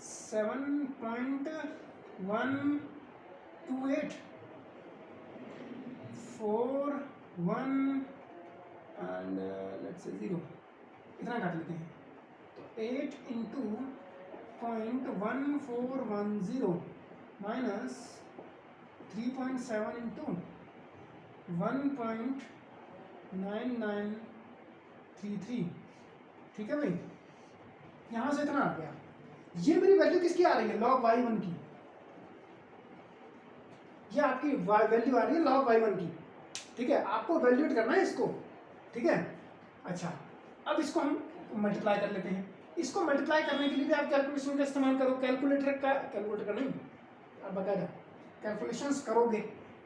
7.128, 141 and let's say 0, इतना काट लेते हैं। तो 8 इंटू 0.1410 माइनस 3.7 इंटू 1.9933, ठीक है भाई। यहाँ से इतना आ गया। ये मेरी वैल्यू किसकी आ रही है? log y1 की। ये आपकी वैल्यू आ रही है log y1 की, ठीक है। आपको वैल्यूएट करना है इसको, ठीक है। अच्छा, अब इसको हम मल्टीप्लाई कर लेते हैं। इसको मल्टीप्लाई करने के लिए भी आप कैलकुलेशन का इस्तेमाल करो, कैलकुलेटर का नहीं, आप बकायदा कैलकुलेशंस करोगे,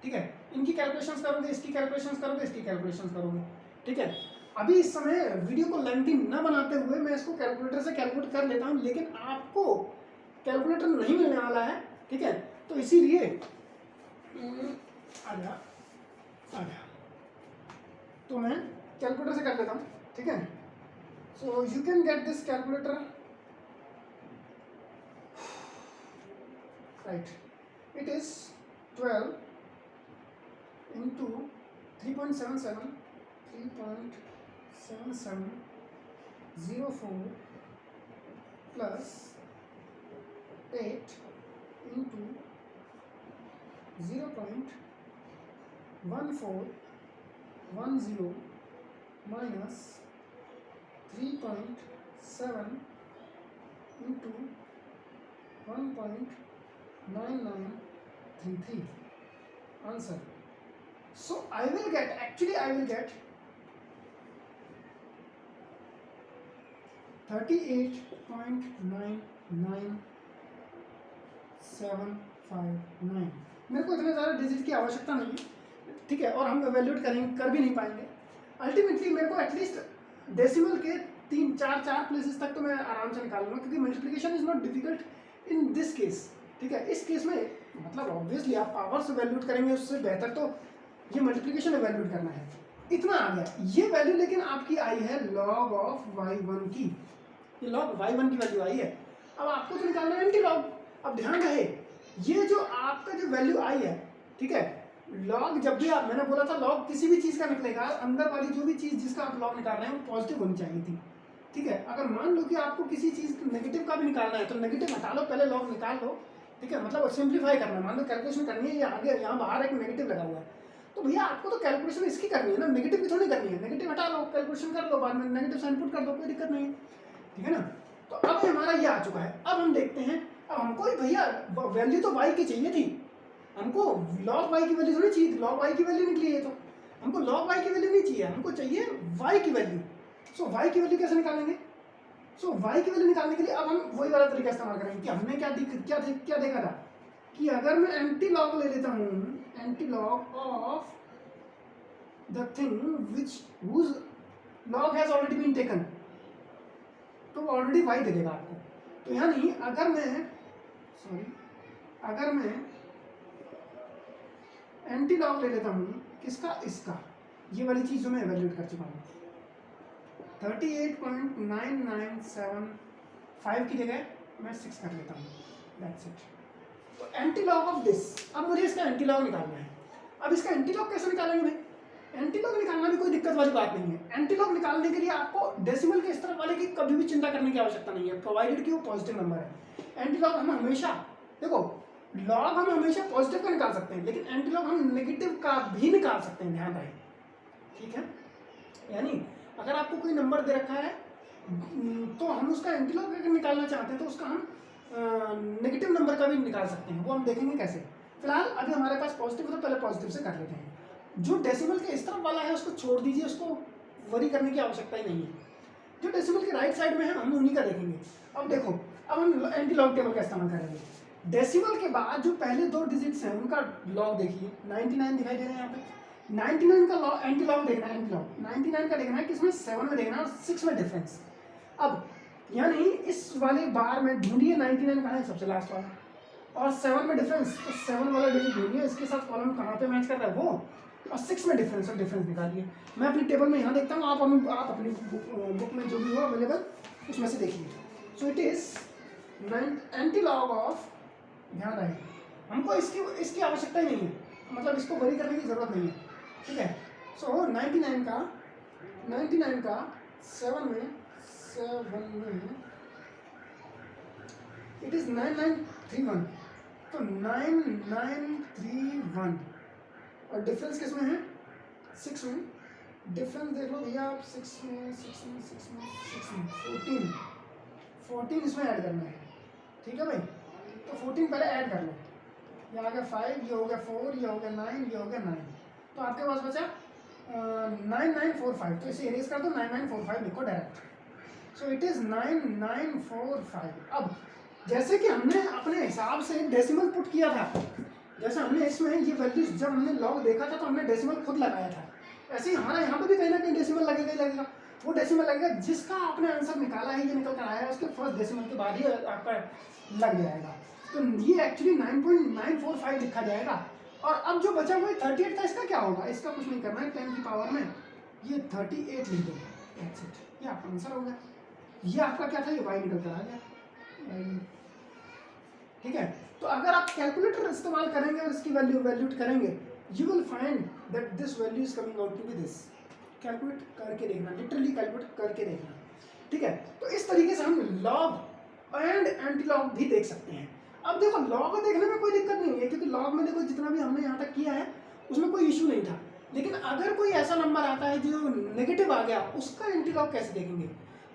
ठीक है। इनकी कैलकुलेशंस करोगे, इसकी कैलकुलेशंस करोगे, इसकी कैलकुलेशंस करोगे, ठीक है। अभी इस समय वीडियो को लेंथी न बनाते हुए मैं इसको कैलकुलेटर से कैलकुलेट कर लेता हूँ, लेकिन आपको कैलकुलेटर नहीं मिलने वाला है, ठीक है। तो इसीलिए आ गया, तो मैं कैलकुलेटर से कर लेता हूँ, ठीक है। So you can get this calculator, right. It is 12 into 3.7704 plus 8 into 0.1410 minus 3.7 into 1.9933 answer. So I will get 38.99759। मेरे को इतने ज़्यादा डिजिट की आवश्यकता नहीं है, ठीक है। और हम एवेल्यूएट कर भी नहीं पाएंगे। अल्टीमेटली मेरे को एटलीस्ट डेसिमल के 3-4 प्लेसेस तक तो मैं आराम से निकाल लूँगा, क्योंकि multiplication is not difficult in this case, ठीक है। इस केस में मतलब ऑब्वियसली आप पावर से वैल्यूएट करेंगे, उससे बेहतर तो ये मल्टीप्लिकेशन वैल्यूएट करना है। इतना आ गया ये वैल्यू, लेकिन आपकी आई है log ऑफ y1 की, ये log y1 की वैल्यू आई है। अब आपको तो निकालना है एंटी लॉग। अब ध्यान रहे, ये जो आपका जो वैल्यू आई है, ठीक है, लॉग जब भी आप, मैंने बोला था लॉग किसी भी चीज़ का निकलेगा, अंदर वाली जो भी चीज़ जिसका आप लॉग निकाल रहे हैं वो पॉजिटिव होनी चाहिए थी, ठीक है। अगर मान लो कि आपको किसी चीज़ नेगेटिव का भी निकालना है तो नेगेटिव हटा लो, पहले लॉग निकाल लो, ठीक है। मतलब सिंप्लीफाई करना है, मान लो कैलकुलेशन करनी है, ये आगे यहाँ बाहर एक नेगेटिव लगा हुआ है, तो भैया आपको तो कैलकुलेशन इसकी करनी है ना, नेगेटिव की थोड़ी करनी है। नेगेटिव हटा लो, कैलकुलेशन कर लो, बाद में नेगेटिव साइन पुट कर दो, कोई दिक्कत नहीं है, ठीक है ना। तो अब हमारा ये आ चुका है। अब हम देखते हैं, अब हमको भैया वैल्यू तो y की चाहिए थी, हमको log y की वैल्यू थोड़ी चाहिए थी, log y की वैल्यू निकली है, तो हमको log y की वैल्यू नहीं चाहिए, हमको चाहिए y की वैल्यू। सो y की वैल्यू कैसे निकालेंगे? सो y की वैल्यू निकालने के लिए अब हम वही वाला तरीका इस्तेमाल करेंगे कि हमने क्या देखा था कि अगर मैं एंटी लॉग ले लेता हूँ, anti log of the thing which whose log has already been taken, तो ऑलरेडी y दे देगा आपको। तो यानी अगर मैं एंटी लॉग ले लेता हूँ किसका, इसका, ये वाली चीज़ जो मैं एवेल्यूएट कर चुका हूँ, 38.9975 की जगह मैं 6 कर लेता हूँ, दैट्स इट। तो एंटी लॉग ऑफ दिस, अब मुझे इसका एंटी लॉग निकालना है। अब इसका एंटी लॉग कैसे निकालेंगे भाई? एंटी लॉग निकालना भी कोई दिक्कत वाली बात नहीं है। एंटी लॉग निकालने के लिए आपको डेसिमल के इस तरफ वाले की कभी भी चिंता करने की आवश्यकता नहीं है, प्रोवाइडेड कि वो पॉजिटिव नंबर है। एंटी लॉग हम हमेशा, देखो लॉग हम हमेशा पॉजिटिव का निकाल सकते हैं, लेकिन एंटी लॉग हम नेगेटिव का भी निकाल सकते हैं, ध्यान रहे, ठीक है। यानी अगर आपको कोई नंबर दे रखा है तो हम उसका एंटी लॉग अगर निकालना चाहते हैं तो उसका हम नेगेटिव नंबर का भी निकाल सकते हैं, वो हम देखेंगे कैसे। फिलहाल अभी हमारे पास पॉजिटिव है तो पहले पॉजिटिव से कर लेते हैं। जो डेसिमल के इस तरफ वाला है उसको छोड़ दीजिए, उसको वरी करने की आवश्यकता ही नहीं है। जो डेसिमल के राइट साइड में है हम उन्हीं का देखेंगे। अब देखो, अब हम एंटी लॉग टेबल का इस्तेमाल करेंगे। डेसिमल के बाद जो पहले 2 डिजिट्स हैं उनका लॉग देखिए, 99 दिखाई दे रहे हैं यहाँ पे। 99 का लॉग, एंटी लॉग देखना है, एंटी लॉग 99 का देखना है, किसमें 7 में देखना है और 6 में डिफरेंस। अब यानी इस वाले बार में ढूंढिए 99 कहाँ है, सबसे लास्ट वाला, और 7 में डिफरेंस, तो 7 वाला डिजिट ढूंढिए, इसके साथ कॉलम कहाँ पे मैच कर रहा है वो, और 6 में डिफरेंस, और डिफरेंस निकालिए। मैं अपनी टेबल में यहाँ देखता हूँ, आप अपनी बुक में जो भी हो अवेलेबल उसमें से देखिए। So it is anti log of, ध्यान रहे हमको इसकी आवश्यकता ही नहीं है, मतलब इसको वरी करने की जरूरत नहीं है। ठीक है। सो 99 का 7 में इट इज़ 9931, तो 9931 और डिफरेंस किस में है? 6 में। डिफरेंस देख लो भैया आप, 6 में 14 इसमें ऐड करना है, ठीक है भाई। तो 14 पहले ऐड कर लो, ये आ गया 5, ये हो गया 4, ये हो गया 9, ये हो गया 9, तो आपके पास बचा 9945, तो इसे इरेज कर दो, 9945 लिखो डायरेक्ट। So it is 9945। अब जैसे कि हमने अपने हिसाब से डेसिमल पुट किया था, जैसे हमने इसमें ये वैल्यूज जब हमने लॉग देखा था तो हमने डेसिमल खुद लगाया था, ऐसे ही हमारा यहाँ पे भी कहीं ना कहीं डेसिमल लगेगा ही लगेगा। वो डेसिमल लगेगा जिसका आपने आंसर निकाला है, ये निकल कर आया है, उसके फर्स्ट डेसिमल के बाद ही आपका लग जाएगा। तो ये एक्चुअली 9.945 लिखा जाएगा। और अब जो बचा हुआ है 38 था, इसका क्या होगा? इसका कुछ नहीं करना है, 10 की पावर में ये 38 लिख दो, दैट्स इट, ये आपका आंसर हो गया। ये आपका क्या था? ये y निकल कर आ गया, ठीक है। तो अगर आप कैलकुलेटर इस्तेमाल करेंगे और इसकी वैल्यूट करेंगे, you will find that this value is coming out to be this. Calculate करके देखना, लिटरली कैलकुलेट करके देखना, ठीक है। तो इस तरीके से हम लॉग एंड एंटी लॉग भी देख सकते हैं। अब देखो लॉग देखने में कोई दिक्कत नहीं है, क्योंकि लॉग में देखो जितना भी हमने यहाँ तक किया है उसमें कोई इशू नहीं था। लेकिन अगर कोई ऐसा नंबर आता है जो नेगेटिव आ गया, उसका एंटी लॉग कैसे देखेंगे,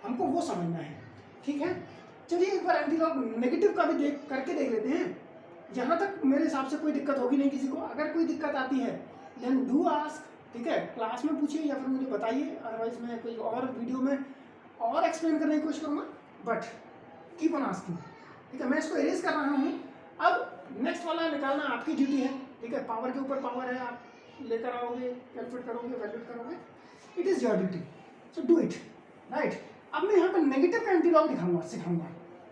हमको वो समझना है, ठीक है। चलिए एक बार एंटी लॉग नेगेटिव का भी करके देख लेते हैं। यहाँ तक मेरे हिसाब से कोई दिक्कत होगी नहीं किसी को। अगर कोई दिक्कत आती है देन डू आस्क, ठीक है, क्लास में पूछिए या फिर मुझे बताइए, अदरवाइज मैं कोई और वीडियो में और एक्सप्लेन करने की कोशिश करूँगा, बट कीप ऑन आस्किंग, ठीक है। मैं इसको इरेज कर रहा हूँ। अब नेक्स्ट वाला निकालना आपकी ड्यूटी है, ठीक है। पावर के ऊपर पावर है, आप लेकर आओगे, कैलकुलेट करोगे, वैल्यूट करोगे, it is your duty, so do it, right. अब मैं यहाँ पर नेगेटिव का एंटी लॉग सिखाऊंगा,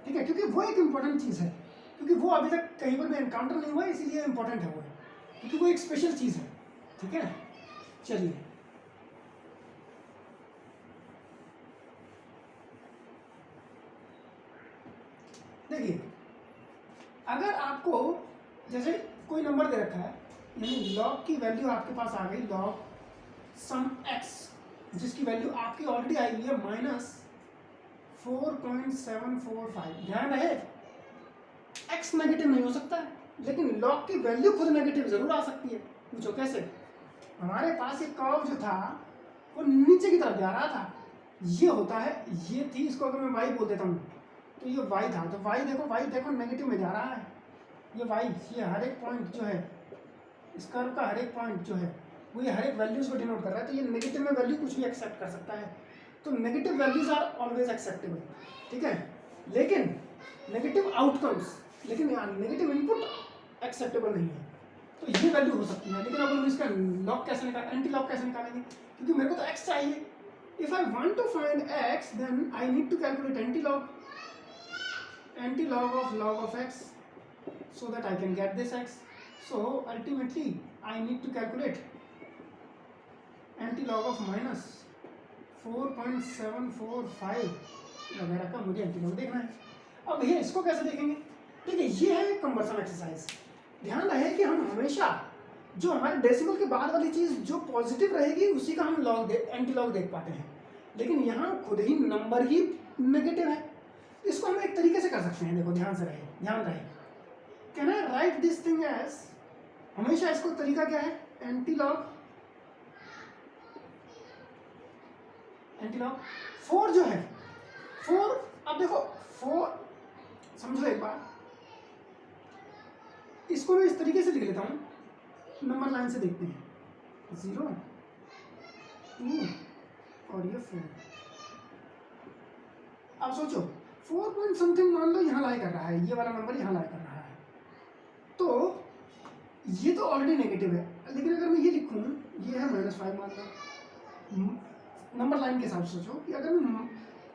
ठीक है, क्योंकि वो एक इंपॉर्टेंट चीज़ है, क्योंकि वो अभी तक कहीं पर भी एनकाउंटर नहीं हुआ है, इसीलिए इंपॉर्टेंट है वो, क्योंकि वो एक स्पेशल चीज़ है, ठीक है। चलिए देखिए, अगर आपको जैसे कोई नंबर दे रखा है, यानी लॉग की वैल्यू आपके पास आ गई, लॉग सम एक्स, जिसकी वैल्यू आपकी ऑलरेडी आई हुई है -4.745। ध्यान रहे एक्स नेगेटिव नहीं हो सकता है, लेकिन लॉग की वैल्यू खुद नेगेटिव जरूर आ सकती है। पूछो कैसे? हमारे पास एक कर्व जो था वो नीचे की तरफ जा रहा था, ये होता है, ये थी, इसको अगर मैं वाई बोल देता हूँ तो ये वाई था, तो वाई देखो नेगेटिव में जा रहा है, ये वाई, ये हर एक पॉइंट जो है इस कर्व का, हर एक पॉइंट जो है वो ये हर एक वैल्यूज को डिनोट कर रहा है। तो ये नेगेटिव में वैल्यू कुछ भी एक्सेप्ट कर सकता है, तो negative values are always acceptable, ठीक है। लेकिन नेगेटिव आउटकम्स, लेकिन यहाँ नेगेटिव इनपुट एक्सेप्टेबल नहीं है, तो ये वैल्यू हो सकती है। लेकिन अब हम इसका लॉग कैसे एंटी लॉग कैसे निकालेंगे, क्योंकि मेरे को तो एक्स चाहिए। If I want to find X then I need to calculate anti log of x so that I can get this x. So ultimately I need to calculate anti-log of -4.745 वगैरह का मुझे anti log देखना है। अब भैया इसको कैसे देखेंगे? देखिए ये है एक कम्बरसम एक्सरसाइज। ध्यान रहे कि हम हमेशा जो हमारे डेसिमल के बाद वाली चीज़ जो पॉजिटिव रहेगी उसी का हम एंटी लॉग देख पाते हैं, लेकिन यहाँ खुद ही नंबर ही नेगेटिव है। इसको हम एक तरीके से कर सकते हैं, देखो ध्यान रहे, can I write this thing as, हमेशा इसको तरीका क्या है, एंटी लॉग 4 जो है 4। अब देखो 4 समझो एक बार, इसको मैं इस तरीके से लिख लेता हूँ, नंबर लाइन से देखते हैं, 0 2 और ये 4। अब सोचो 4 पॉइंट समथिंग मान लो यहाँ लाई कर रहा है, ये वाला नंबर यहाँ लाई कर रहा है, तो ये तो ऑलरेडी नेगेटिव है। लेकिन अगर मैं ये लिखूँ, ये है -5 मान लो, नंबर लाइन के हिसाब से सोचो कि अगर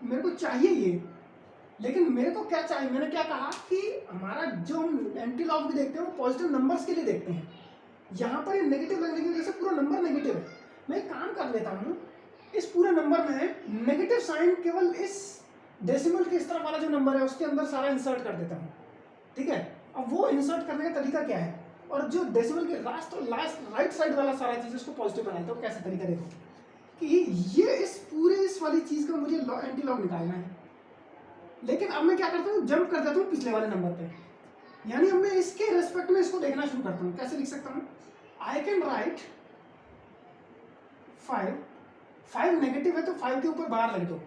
मेरे को चाहिए ये, लेकिन मेरे को क्या चाहिए, मैंने क्या कहा कि हमारा जो हम एंटी लॉग भी देखते हैं वो पॉजिटिव नंबर्स के लिए देखते हैं। यहाँ पर ये नेगेटिव लगने की वजह से पूरा नंबर नेगेटिव है। मैं एक काम कर लेता हूँ, इस पूरे नंबर में नेगेटिव साइन केवल इस डेसिमल के इस तरफ वाला जो नंबर है उसके अंदर सारा इंसर्ट कर देता हूँ, ठीक है। अब वो इंसर्ट करने का तरीका क्या है, और जो डेसिमल के लास्ट राइट साइड वाला सारा चीज़ उसको पॉजिटिव बनाए। तो कैसे तरीका देखो कि ये इस वाली चीज़ का मुझे एंटी लॉग निकालना है, लेकिन अब मैं क्या करता हूँ, जंप कर देता हूँ पिछले वाले नंबर पे, यानी अब मैं इसके रेस्पेक्ट में इसको देखना शुरू करता हूँ। कैसे लिख सकता हूँ, आई कैन राइट 5 नेगेटिव है तो 5 के ऊपर बार लग दो,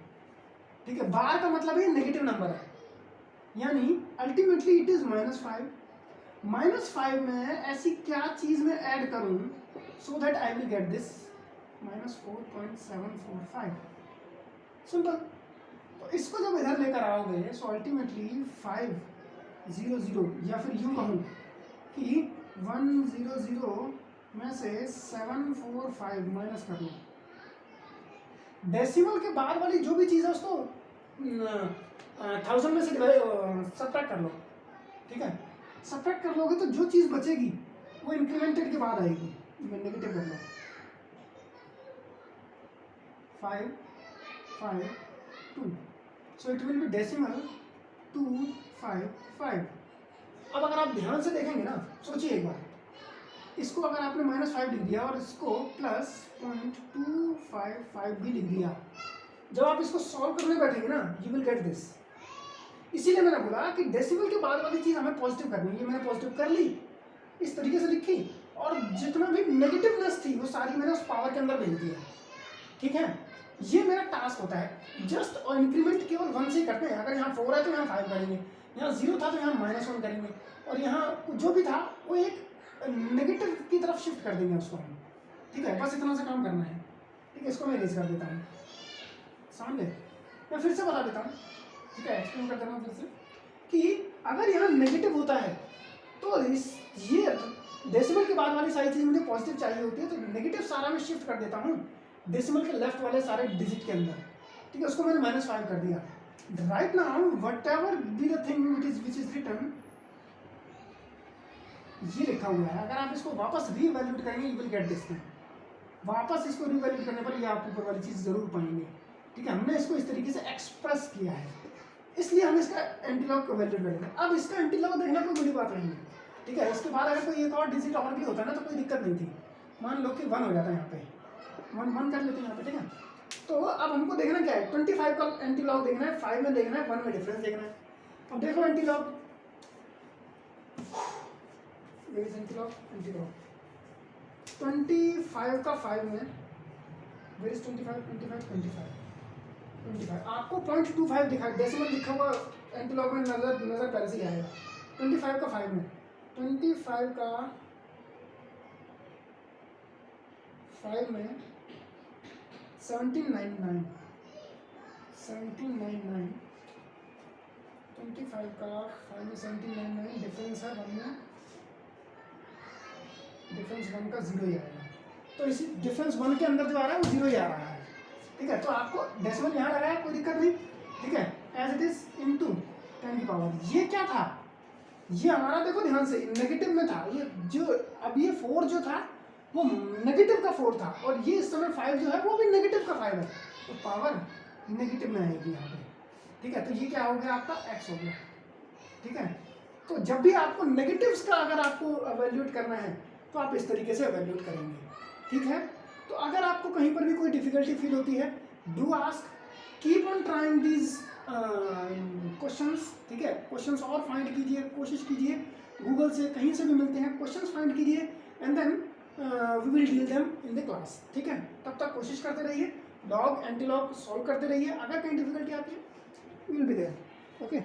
ठीक है, बार का मतलब है नेगेटिव नंबर है, यानी अल्टीमेटली इट इज -5। -5 में ऐसी क्या चीज में ऐड करूं so that I will get this -4.745। Simple. तो इसको जब इधर लेकर आओगे सो अल्टीमेटली 500, या फिर यूं कहूं कि 100 में से 745 माइनस कर लो। डेसिमल के बाद वाली जो भी चीज़ है उसको 1000 में से सब्ट्रैक्ट कर लो, ठीक है। सब्ट्रैक्ट कर लोगे तो जो चीज़ बचेगी वो इंक्रीमेंटेड के बाद आएगी। नेगेटिव कर लो, 5 5 2, so it will B decimal 255। अब अगर आप ध्यान से देखेंगे ना, सोचिए एक बार, इसको अगर आपने -5 लिख दिया और इसको +0.255 भी लिख दिया, जब आप इसको सॉल्व करने बैठेंगे ना यू विल गेट दिस। इसीलिए मैंने बोला कि डेसिमल के बाद वाली चीज़ हमें पॉजिटिव करनी है। ये मैंने पॉजिटिव कर ली, इस तरीके से लिखी, और जितना भी नेगेटिवनेस थी वो सारी मैंने उस पावर के अंदर भेज दिया, ठीक है। ये मेरा टास्क होता है। जस्ट और इंक्रीमेंट केवल 1 से करते हैं। अगर यहाँ 4 है तो यहाँ 5 करेंगे, यहाँ 0 था तो यहाँ -1 करेंगे, और यहाँ जो भी था वो एक नेगेटिव की तरफ शिफ्ट कर देंगे उसको हम, ठीक है। बस इतना सा काम करना है, ठीक है। इसको मैं इरेज कर देता हूँ सामने, मैं फिर से बता देता हूँ, ठीक है। एक्सप्लेन कर देता हूँ फिर से कि अगर यहाँ नेगेटिव होता है तो ये डेसिमल के बाद वाली सारी चीज़ मुझे पॉजिटिव चाहिए होती है, तो नेगेटिव सारा मैं शिफ्ट कर देता हूँ डेसिमल के लेफ्ट वाले सारे डिजिट के अंदर, ठीक है। उसको मैंने -5 कर दिया। Right now whatever be the thing which is written, ये लिखा हुआ है। अगर आप इसको वापस रीवैल्यूट करेंगे you will get this thing. वापस इसको रीवैल्यूट करने पर ये आप ऊपर वाली चीज़ जरूर पाएंगे, ठीक है। हमने इसको इस तरीके से एक्सप्रेस किया है, इसलिए हम इसका एंटीलॉग को वैल्यू करेंगे। अब इसका एंटीलॉग देखना कोई बड़ी बात नहीं है, ठीक है। इसके बाद अगर कोई एक और डिजिट और भी होता ना तो कोई दिक्कत नहीं थी। मान लो कि 1 हो जाता है यहाँ पे, 1 कर लेते हैं यहाँ पे, ठीक है। तो अब हमको देखना क्या है, 25 का एंटीलॉग देखना है, 5 में देखना है, 1 में डिफरेंस देखना है। अब देखो एंटीलॉग, एंटीलॉग 25 का 5 में, वेयर इज 25 आपको 0.25 दिखाई, डेसिमल लिखा हुआ एंटीलॉग में नजर पहले से ही आएगा। 25 का 5 में, 25 का 5 में 1799, 25 का 5 में 1799, डिफरेंस है 1 में, डिफरेंस 1 का 0 ही आएगा। तो इसी डिफरेंस 1 के अंदर जो आ रहा है वो 0 ही आ रहा है, ठीक है। तो आपको डेसिमल यहाँ लगाया कोई दिक्कत नहीं, ठीक है। एज इट इज इनटू 10 की पावर। ये क्या था, ये हमारा देखो ध्यान से नेगेटिव में था। ये जो अब ये 4 जो था वो नेगेटिव का 4 था, और ये इस समय 5 जो है वो भी नेगेटिव का 5 है, तो पावर नेगेटिव में आएगी यहाँ पे, ठीक है। तो ये क्या हो गया आपका x हो गया, ठीक है। तो जब भी आपको नेगेटिव्स का अगर आपको एवेल्यूएट करना है तो आप इस तरीके से एवेल्यूएट करेंगे, ठीक है। तो अगर आपको कहीं पर भी कोई डिफिकल्टी फील होती है, do ask, keep on trying these questions, ठीक है। क्वेश्चंस और फाइंड कीजिए, कोशिश कीजिए, गूगल से कहीं से भी मिलते हैं, क्वेश्चंस फाइंड कीजिए, and then we will deal them in the class, ठीक है। तब तक कोशिश करते रहिए, लॉग एंटी लॉग सॉल्व करते रहिए। अगर कहीं डिफिकल्टी आती है we will be there, okay.